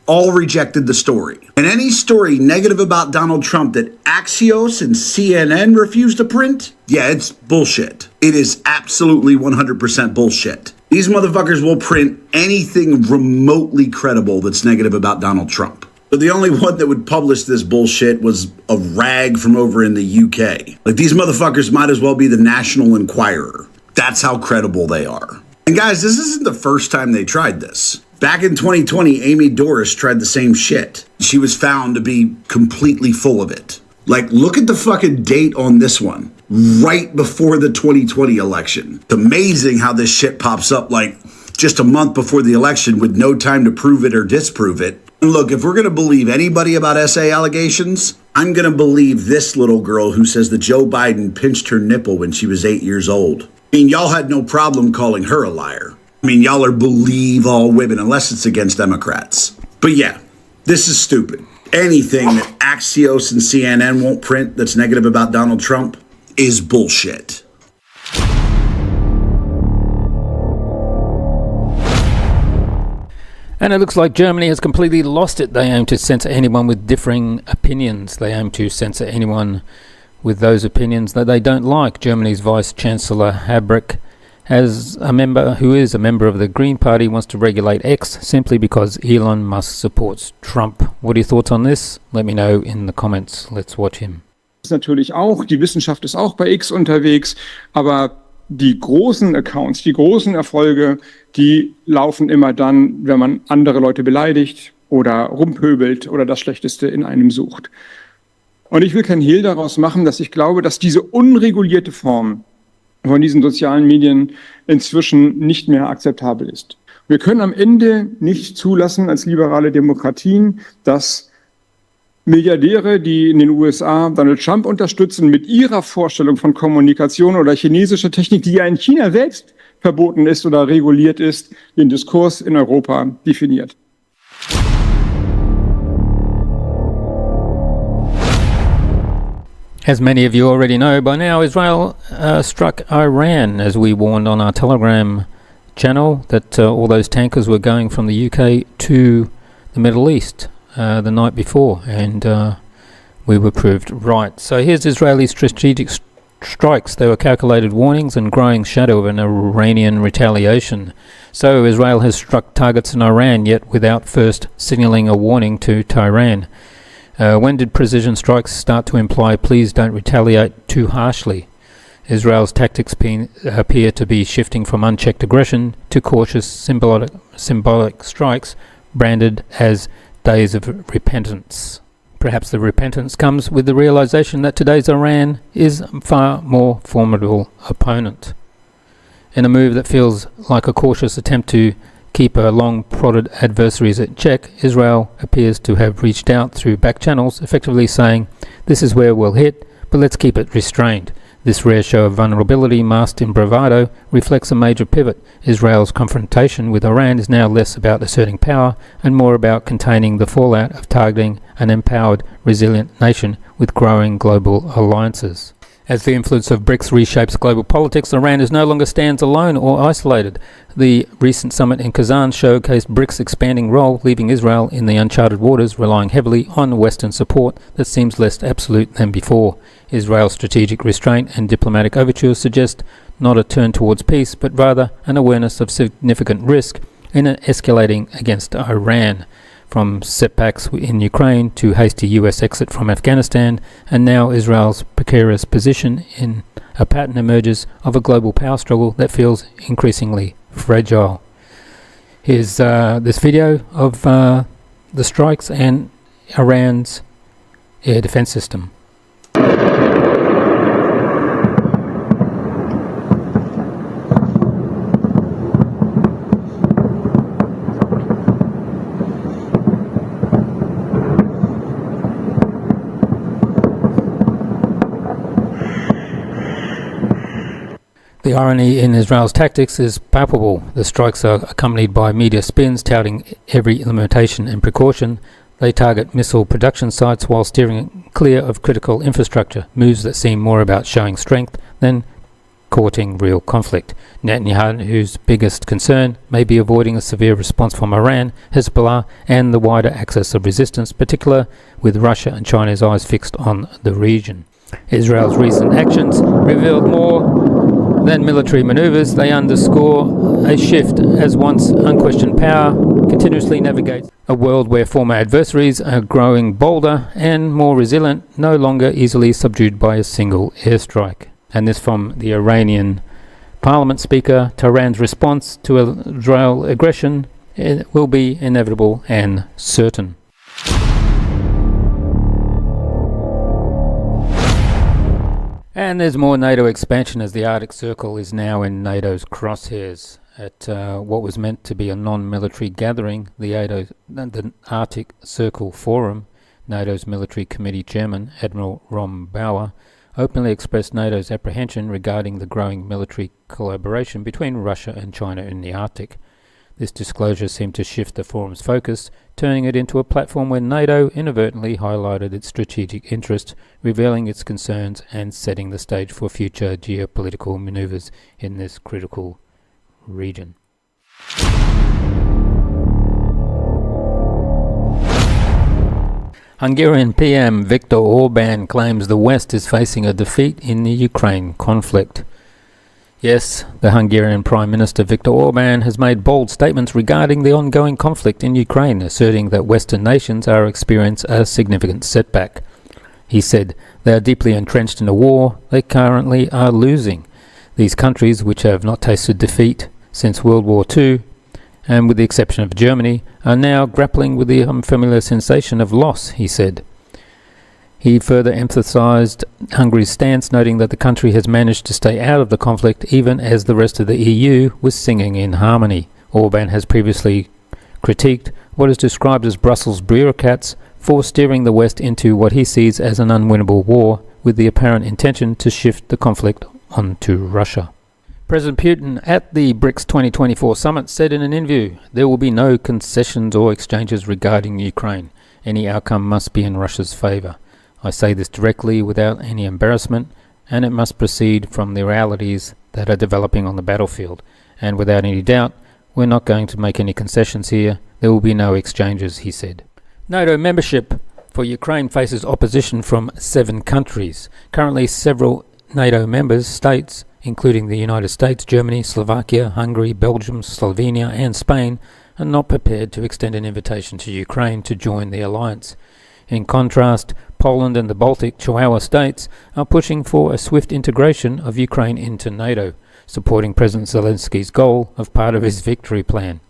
all rejected the story. And any story negative about Donald Trump that Axios and CNN refuse to print, yeah, it's bullshit. It is absolutely 100% bullshit. These motherfuckers will print anything remotely credible that's negative about Donald Trump. But the only one that would publish this bullshit was a rag from over in the UK. Like, these motherfuckers might as well be the National Enquirer. That's how credible they are. And guys, this isn't the first time they tried this. Back in 2020, Amy Doris tried the same shit. She was found to be completely full of it. Like, look at the fucking date on this one. Right before the 2020 election. It's amazing how this shit pops up like just a month before the election with no time to prove it or disprove it. And look, if we're going to believe anybody about SA allegations, I'm going to believe this little girl who says that Joe Biden pinched her nipple when she was 8 years old. I mean, y'all had no problem calling her a liar. I mean, y'all are believe all women unless it's against Democrats. But yeah, this is stupid. Anything that Axios and CNN won't print that's negative about Donald Trump is bullshit. And it looks like Germany has completely lost it. They aim to censor anyone with differing opinions. They aim to censor anyone with those opinions that they don't like. Germany's Vice Chancellor Habeck has a member who is a member of the Green Party wants to regulate X simply because Elon Musk supports Trump. What are your thoughts on this? Let me know in the comments. Let's watch him. Natürlich auch, die Wissenschaft ist auch bei X unterwegs, aber die großen Accounts, die großen Erfolge, die laufen immer dann, wenn man andere Leute beleidigt oder rumpöbelt oder das Schlechteste in einem sucht. Und ich will kein Hehl daraus machen, dass ich glaube, dass diese unregulierte Form von diesen sozialen Medien inzwischen nicht mehr akzeptabel ist. Wir können am Ende nicht zulassen als liberale Demokratien, dass Milliardäre, die in den USA Donald Trump unterstützen, mit ihrer Vorstellung von Kommunikation oder chinesischer Technik, die ja in China selbst verboten ist oder reguliert ist, den Diskurs in Europa definiert. As many of you already know by now, Israel struck Iran, as we warned on our Telegram channel, that all those tankers were going from the UK to the Middle East the night before, and we were proved right. So here's Israeli strategic strikes. They were calculated warnings and growing shadow of an Iranian retaliation. So Israel has struck targets in Iran, yet without first signalling a warning to Tehran. When did precision strikes start to imply please don't retaliate too harshly? Israel's tactics appear to be shifting from unchecked aggression to cautious symbolic strikes branded as days of repentance. Perhaps the repentance comes with the realization that today's Iran is a far more formidable opponent. In a move that feels like a cautious attempt to keep her long-prodded adversaries at check, Israel appears to have reached out through back channels, effectively saying, this is where we'll hit, but let's keep it restrained. This rare show of vulnerability masked in bravado reflects a major pivot. Israel's confrontation with Iran is now less about asserting power and more about containing the fallout of targeting an empowered, resilient nation with growing global alliances. As the influence of BRICS reshapes global politics, Iran no longer stands alone or isolated. The recent summit in Kazan showcased BRICS' expanding role, leaving Israel in the uncharted waters, relying heavily on Western support that seems less absolute than before. Israel's strategic restraint and diplomatic overtures suggest not a turn towards peace, but rather an awareness of significant risk in escalating against Iran. From setbacks in Ukraine to hasty US exit from Afghanistan, and now Israel's precarious position in a pattern emerges of a global power struggle that feels increasingly fragile. Here's this video of the strikes and Iran's air defense system. The irony in Israel's tactics is palpable. The strikes are accompanied by media spins touting every limitation and precaution. They target missile production sites while steering clear of critical infrastructure, moves that seem more about showing strength than courting real conflict. Netanyahu's biggest concern may be avoiding a severe response from Iran, Hezbollah, and the wider axis of resistance, particularly with Russia and China's eyes fixed on the region. Israel's recent actions revealed more than military maneuvers. They underscore a shift as once unquestioned power continuously navigates a world where former adversaries are growing bolder and more resilient, no longer easily subdued by a single airstrike. And this from the Iranian parliament speaker. Tehran's response to Israel aggression will be inevitable and certain. And there's more NATO expansion as the Arctic Circle is now in NATO's crosshairs. At what was meant to be a non-military gathering, the Arctic Circle Forum, NATO's military committee chairman, Admiral Ron Bauer, openly expressed NATO's apprehension regarding the growing military collaboration between Russia and China in the Arctic. This disclosure seemed to shift the forum's focus, turning it into a platform where NATO inadvertently highlighted its strategic interest, revealing its concerns and setting the stage for future geopolitical maneuvers in this critical region. Hungarian PM Viktor Orban claims the West is facing a defeat in the Ukraine conflict. Yes, the Hungarian Prime Minister Viktor Orban has made bold statements regarding the ongoing conflict in Ukraine, asserting that Western nations are experiencing a significant setback. He said they are deeply entrenched in a war they currently are losing. These countries, which have not tasted defeat since World War II, and with the exception of Germany, are now grappling with the unfamiliar sensation of loss, he said. He further emphasized Hungary's stance, noting that the country has managed to stay out of the conflict even as the rest of the EU was singing in harmony. Orban has previously critiqued what is described as Brussels bureaucrats for steering the West into what he sees as an unwinnable war, with the apparent intention to shift the conflict onto Russia. President Putin at the BRICS 2024 summit said in an interview, "There will be no concessions or exchanges regarding Ukraine. Any outcome must be in Russia's favour. I say this directly without any embarrassment, and it must proceed from the realities that are developing on the battlefield. And without any doubt, we're not going to make any concessions here. There will be no exchanges," he said. NATO membership for Ukraine faces opposition from 7 countries. Currently, several NATO member states, including the United States, Germany, Slovakia, Hungary, Belgium, Slovenia and Spain, are not prepared to extend an invitation to Ukraine to join the alliance. In contrast, Poland and the Baltic Chihuahua states are pushing for a swift integration of Ukraine into NATO, supporting President Zelensky's goal of part of his victory plan.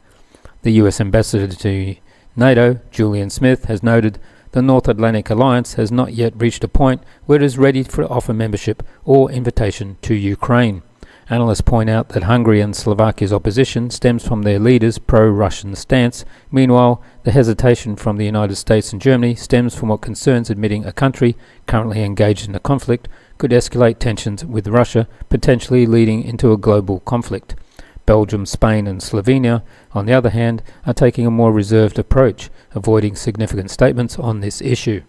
The US ambassador to NATO, Julian Smith, has noted the North Atlantic Alliance has not yet reached a point where it is ready to offer membership or invitation to Ukraine. Analysts point out that Hungary and Slovakia's opposition stems from their leaders' pro-Russian stance. Meanwhile, the hesitation from the United States and Germany stems from what concerns admitting a country currently engaged in a conflict could escalate tensions with Russia, potentially leading into a global conflict. Belgium, Spain and Slovenia, on the other hand, are taking a more reserved approach, avoiding significant statements on this issue.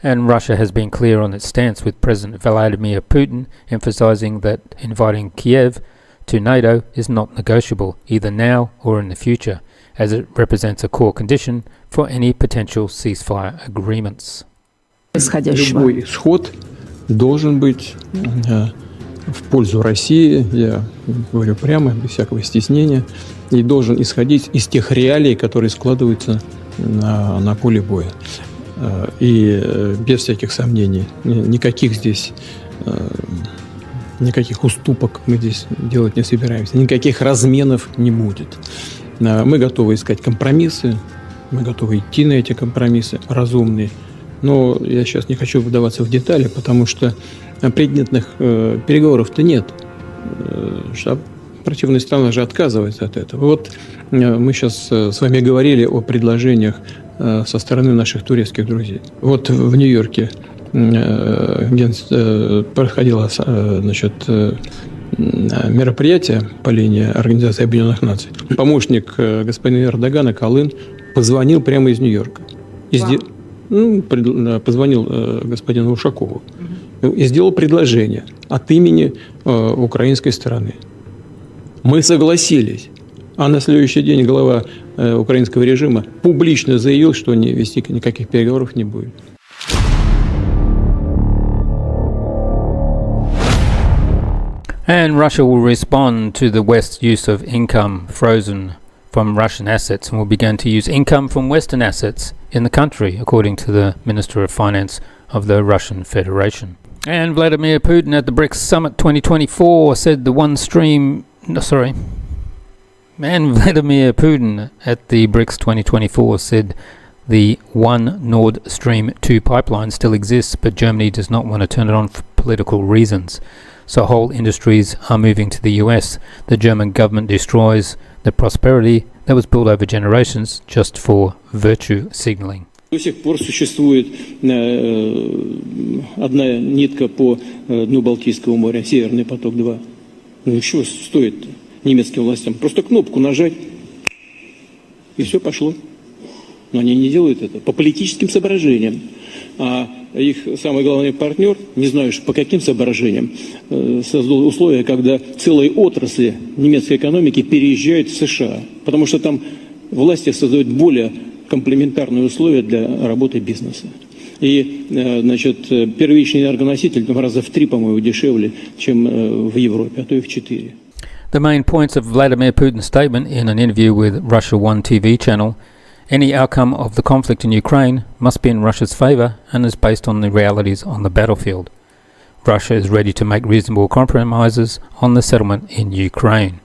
And Russia has been clear on its stance, with President Vladimir Putin emphasizing that inviting Kiev to NATO is not negotiable, either now or in the future, as it represents a core condition for any potential ceasefire agreements. Любой исход должен быть в пользу России, я говорю прямо, без всякого стеснения, и должен исходить из тех реалий, которые складываются на поле боя. И без всяких сомнений, никаких здесь, никаких уступок мы здесь делать не собираемся, никаких разменов не будет. Мы готовы искать компромиссы, мы готовы идти на эти компромиссы разумные, но я сейчас не хочу вдаваться в детали, потому что предметных переговоров-то нет. Противная сторона же отказывается от этого. Вот мы сейчас с вами говорили о предложениях со стороны наших турецких друзей. Вот в Нью-Йорке, где проходило мероприятие по линии Организации Объединенных Наций, помощник господина Эрдогана Калын позвонил прямо из Нью-Йорка. Позвонил господину Ушакову и сделал предложение от имени украинской стороны. Мы согласились. А на следующий день глава украинского режима публично заявил, что вести никаких переговоров не будет. And Russia will respond to the West's use of income frozen from Russian assets and will begin to use income from Western assets in the country, according to the Minister of Finance of the Russian Federation. And Vladimir Putin at the BRICS Summit 2024 said Vladimir Putin at the BRICS 2024 said the one Nord Stream 2 pipeline still exists, but Germany does not want to turn it on for political reasons. So whole industries are moving to the US. The German government destroys the prosperity that was built over generations just for virtue signaling. До сих пор существует одна нитка по дну Балтийского моря, Северный поток-2. Ну чего стоит немецким властям? Просто кнопку нажать, и все пошло. Но они не делают это по политическим соображениям. А их самый главный партнер, не знаю по каким соображениям, создал условия, когда целые отрасли немецкой экономики переезжают в США. Потому что там власти создают более комплементарные условия для работы бизнеса. И, первичный энергоноситель раза в 3, по-моему, дешевле, чем в Европе, а то и в 4. The main points of Vladimir Putin's statement in an interview with Russia One TV channel: any outcome of the conflict in Ukraine must be in Russia's favour and is based on the realities on the battlefield. Russia is ready to make reasonable compromises on the settlement in Ukraine.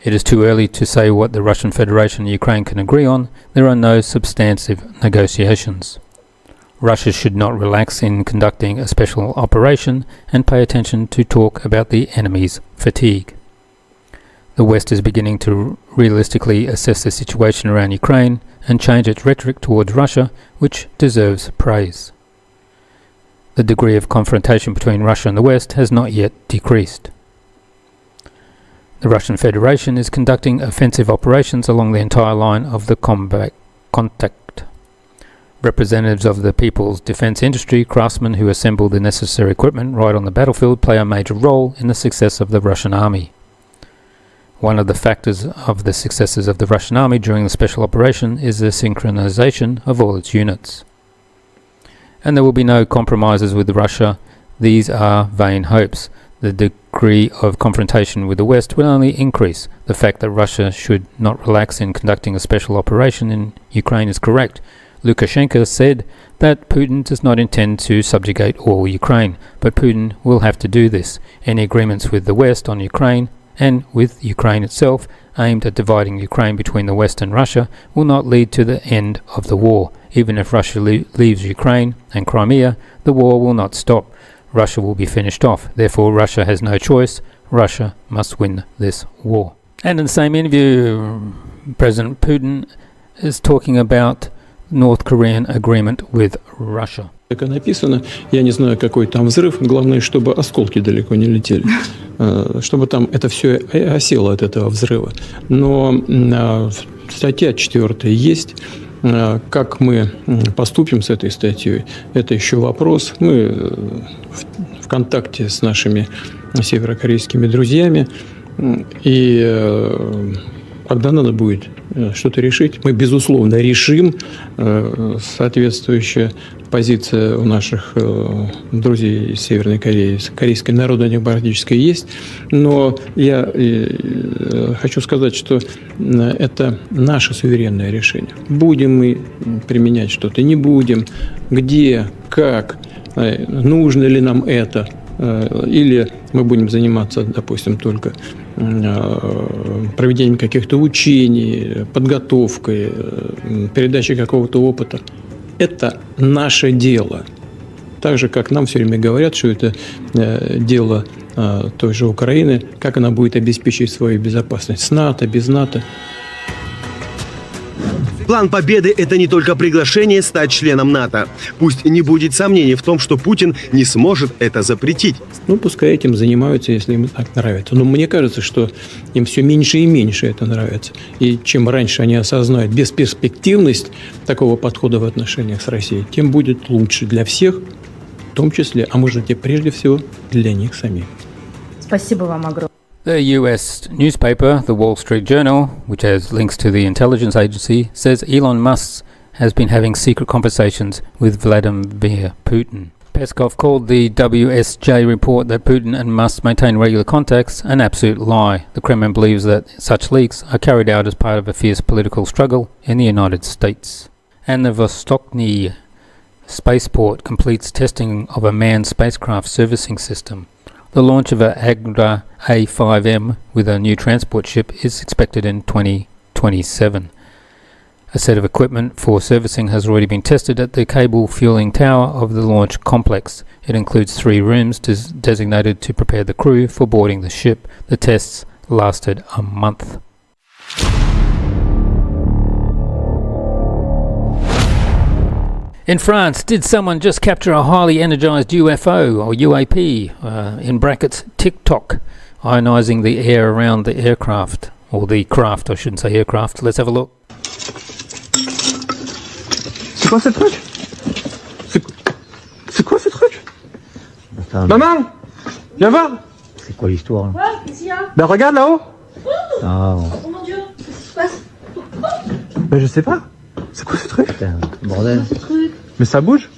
It is too early to say what the Russian Federation and Ukraine can agree on. There are no substantive negotiations. Russia should not relax in conducting a special operation and pay attention to talk about the enemy's fatigue. The West is beginning to realistically assess the situation around Ukraine and change its rhetoric towards Russia, which deserves praise. The degree of confrontation between Russia and the West has not yet decreased. The Russian Federation is conducting offensive operations along the entire line of the combat contact. Representatives of the people's defense industry, craftsmen who assemble the necessary equipment right on the battlefield, play a major role in the success of the Russian army. One of the factors of the successes of the Russian army during the special operation is the synchronization of all its units. And there will be no compromises with Russia. These are vain hopes. The degree of confrontation with the West will only increase. The fact that Russia should not relax in conducting a special operation in Ukraine is correct. Lukashenko said that Putin does not intend to subjugate all Ukraine, but Putin will have to do this. Any agreements with the West on Ukraine and with Ukraine itself aimed at dividing Ukraine between the West and Russia will not lead to the end of the war. Even if Russia leaves Ukraine and Crimea, the war will not stop. Russia will be finished off. Therefore, Russia has no choice. Russia must win this war. And in the same interview, President Putin is talking about North Korean agreement with Russia. Как написано, я не знаю, какой там взрыв, главное, чтобы осколки далеко не летели, чтобы там это все осело от этого взрыва. Но статья 4 есть. Как мы поступим с этой статьей, это еще вопрос. Мы в контакте с нашими северокорейскими друзьями, и когда надо будет что-то решить, мы, безусловно, решим. Соответствующая позиция у наших друзей из Северной Кореи, Корейской Народно-демократической есть. Но я хочу сказать, что это наше суверенное решение. Будем мы применять что-то, не будем, где, как, нужно ли нам это, или мы будем заниматься, допустим, только проведением каких-то учений, подготовкой, передачей какого-то опыта. Это наше дело. Так же, как нам все время говорят, что это дело той же Украины, как она будет обеспечивать свою безопасность с НАТО, без НАТО. План победы – это не только приглашение стать членом НАТО. Пусть не будет сомнений в том, что Путин не сможет это запретить. Ну, пускай этим занимаются, если им так нравится. Но мне кажется, что им все меньше и меньше это нравится. И чем раньше они осознают бесперспективность такого подхода в отношениях с Россией, тем будет лучше для всех, в том числе, а может быть, прежде всего, для них самих. Спасибо вам огромное. The US newspaper, the Wall Street Journal, which has links to the intelligence agency, says Elon Musk has been having secret conversations with Vladimir Putin. Peskov called the WSJ report that Putin and Musk maintain regular contacts an absolute lie. The Kremlin believes that such leaks are carried out as part of a fierce political struggle in the United States. And the Vostochny spaceport completes testing of a manned spacecraft servicing system. The launch of an Agra A5M with a new transport ship is expected in 2027. A set of equipment for servicing has already been tested at the cable fueling tower of the launch complex. It includes 3 rooms designated to prepare the crew for boarding the ship. The tests lasted a month. In France, did someone just capture a highly energized UFO or UAP, in brackets TikTok, ionizing the air around the aircraft, or the craft, I shouldn't say aircraft. Let's have a look. C'est quoi ce truc? C'est quoi ce truc? Maman, viens voir. C'est quoi l'histoire là? Ouais, qu'est-ce qu'il y a? Ben regarde là-haut. Ah. Oh mon Dieu, qu'est-ce qui se passe? Ben je sais pas. C'est quoi ce truc? Putain, bordel. C'est quoi ce truc? Mais ça bouge?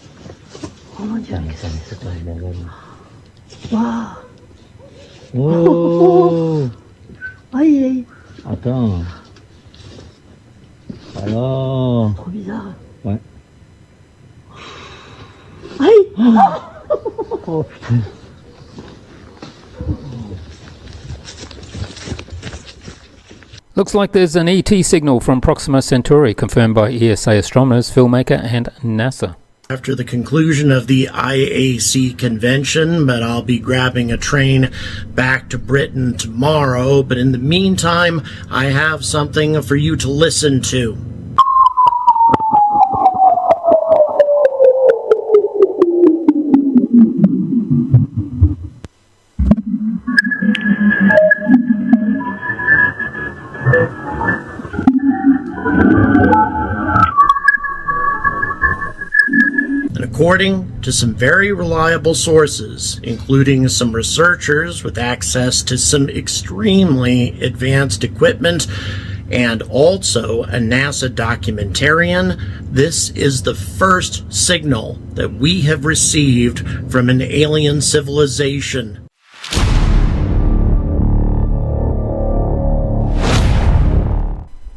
Oh mon Dieu, mais ça je bien vu. Waouh. Oh. Aïe aïe. Attends. Alors. Trop bizarre. Ouais. Aïe. Oh putain. Looks like there's an ET signal from Proxima Centauri, confirmed by ESA astronomers, filmmaker and NASA. After the conclusion of the IAC convention, but I'll be grabbing a train back to Britain tomorrow. But in the meantime, I have something for you to listen to. According to some very reliable sources, including some researchers with access to some extremely advanced equipment and also a NASA documentarian, this is the first signal that we have received from an alien civilization.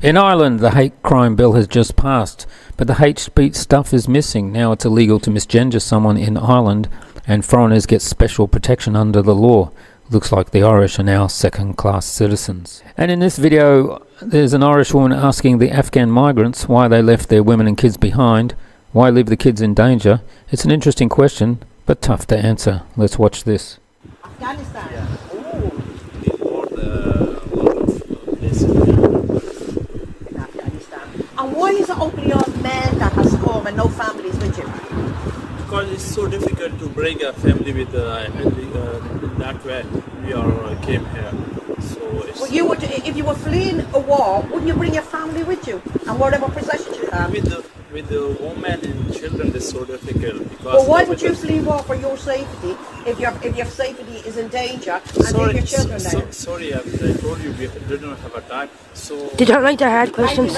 In Ireland, the hate crime bill has just passed, but the hate speech stuff is missing. Now it's illegal to misgender someone in Ireland, and foreigners get special protection under the law. Looks like the Irish are now second-class citizens. And in this video, there's an Irish woman asking the Afghan migrants why they left their women and kids behind, why leave the kids in danger. It's an interesting question, but tough to answer. Let's watch this. Afghanistan. And why is it only your men that has come and no families with you? Because it's so difficult to bring a family with that way. We came here. So it's Well, you would, if you were fleeing a war, wouldn't you bring your family with you and whatever possessions you have? with the women and children, it's so difficult. Because Well, why would you flee war for your safety if your safety is in danger and leave your children there? Sorry, I told you we didn't have a time. So Did you like the hard questions?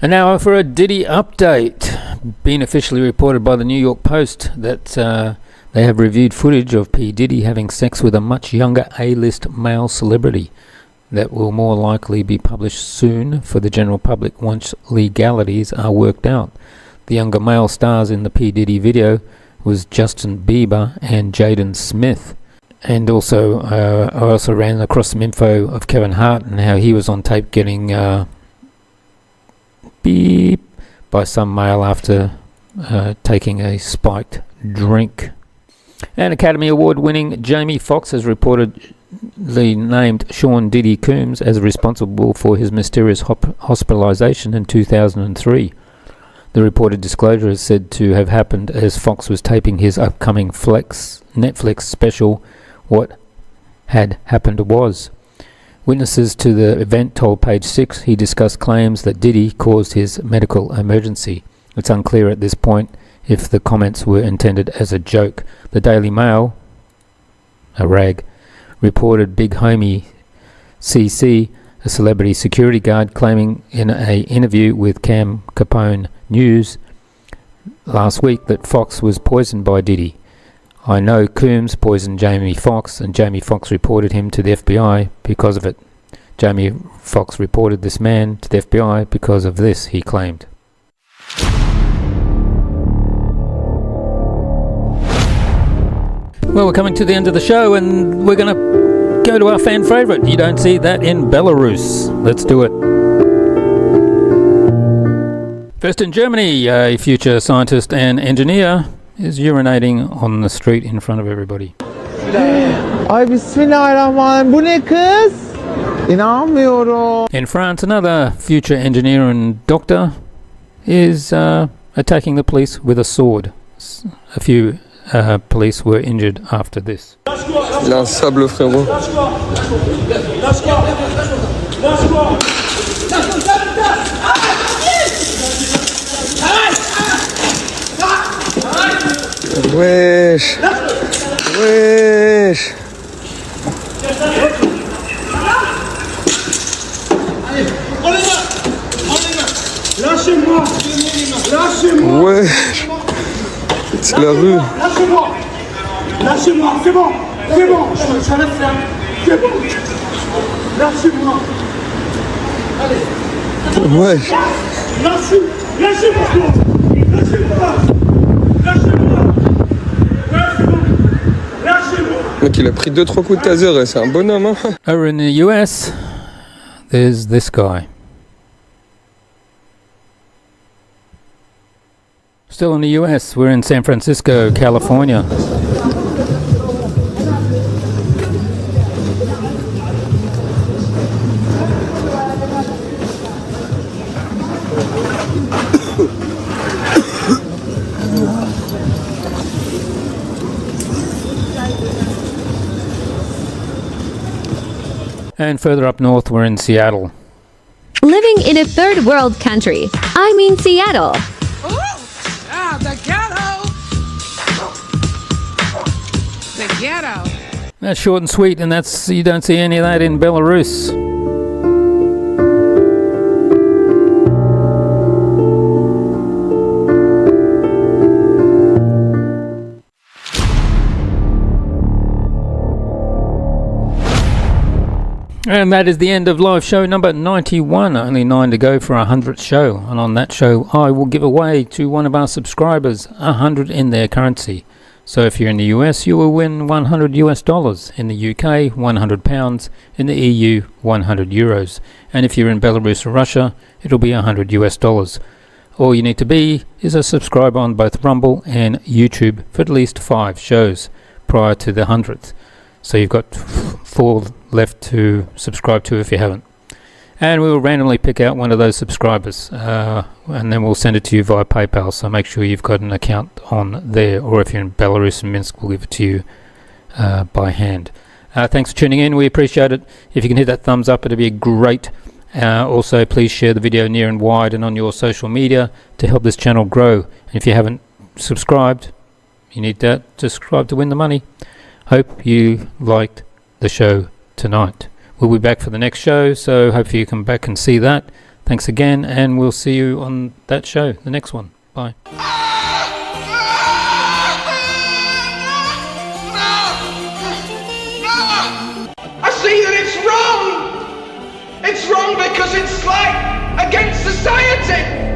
And now for a Diddy update. Been officially reported by the New York Post that they have reviewed footage of P. Diddy having sex with a much younger A-list male celebrity. That will more likely be published soon for the general public once legalities are worked out. The younger male stars in the P. Diddy video was Justin Bieber and Jaden Smith. And also, I also ran across some info of Kevin Hart and how he was on tape getting beep by some male after taking a spiked drink. And Academy Award winning Jamie Foxx has reportedly named Sean Diddy Coombs as responsible for his mysterious hospitalization in 2003. The reported disclosure is said to have happened as Fox was taping his upcoming Netflix special, What Had Happened Was. Witnesses to the event told Page 6 he discussed claims that Diddy caused his medical emergency. It's unclear at this point if the comments were intended as a joke. The Daily Mail, a rag, reported Big Homie CC, a celebrity security guard, claiming in an interview with Cam Capone News last week that Fox was poisoned by Diddy. I know Coombs poisoned Jamie Foxx, and Jamie Foxx reported him to the FBI because of it. Jamie Foxx reported this man to the FBI because of this, he claimed. Well, we're coming to the end of the show, and we're going to go to our fan favourite. You don't see that in Belarus. Let's do it. First in Germany, a future scientist and engineer is urinating on the street in front of everybody. Ay bismillahirrahmanirrahim. Bu ne kız? İnanmıyorum. In France, another future engineer and doctor is attacking the police with a sword. A few police were injured after this. Il a un sable, frérot. Wesh. Wesh. Lâchez-moi. Lâchez-moi. Wesh. C'est la rue. Lâchez-moi. Lâchez-moi. C'est bon. C'est bon. Je laisse là. C'est bon. Lâchez-moi. Allez. Wesh. Lâchez-moi. Lâchez-moi. Lâchez-moi. Mec, il a pris 2-3 coups de taser et c'est un bonhomme, hein. Over in the US, there's this guy. Still in the US, we're in San Francisco, California. And further up north, we're in Seattle. Living in a third world country. I mean Seattle. The ghetto! The ghetto! That's short and sweet, and that's, you don't see any of that in Belarus. And that is the end of live show number 91. Only 9 to go for our 100th show. And on that show, I will give away to one of our subscribers 100 in their currency. So if you're in the US, you will win 100 US dollars. In the UK, 100 pounds. In the EU, 100 euros. And if you're in Belarus or Russia, it'll be 100 US dollars. All you need to be is a subscriber on both Rumble and YouTube for at least 5 shows prior to the 100th. So you've got 4 left to subscribe to if you haven't. And we will randomly pick out one of those subscribers, and then we'll send it to you via PayPal. So make sure you've got an account on there, or if you're in Belarus and Minsk, we'll give it to you by hand. Thanks for tuning in. We appreciate it. If you can hit that thumbs up, it'd be great. Also, please share the video near and wide and on your social media to help this channel grow. And if you haven't subscribed, you need that to subscribe to win the money. Hope you liked the show tonight. We'll be back for the next show, so hopefully you come back and see that. Thanks again, and we'll see you on that show, the next one. Bye. I see that it's wrong! It's wrong because it's like against society!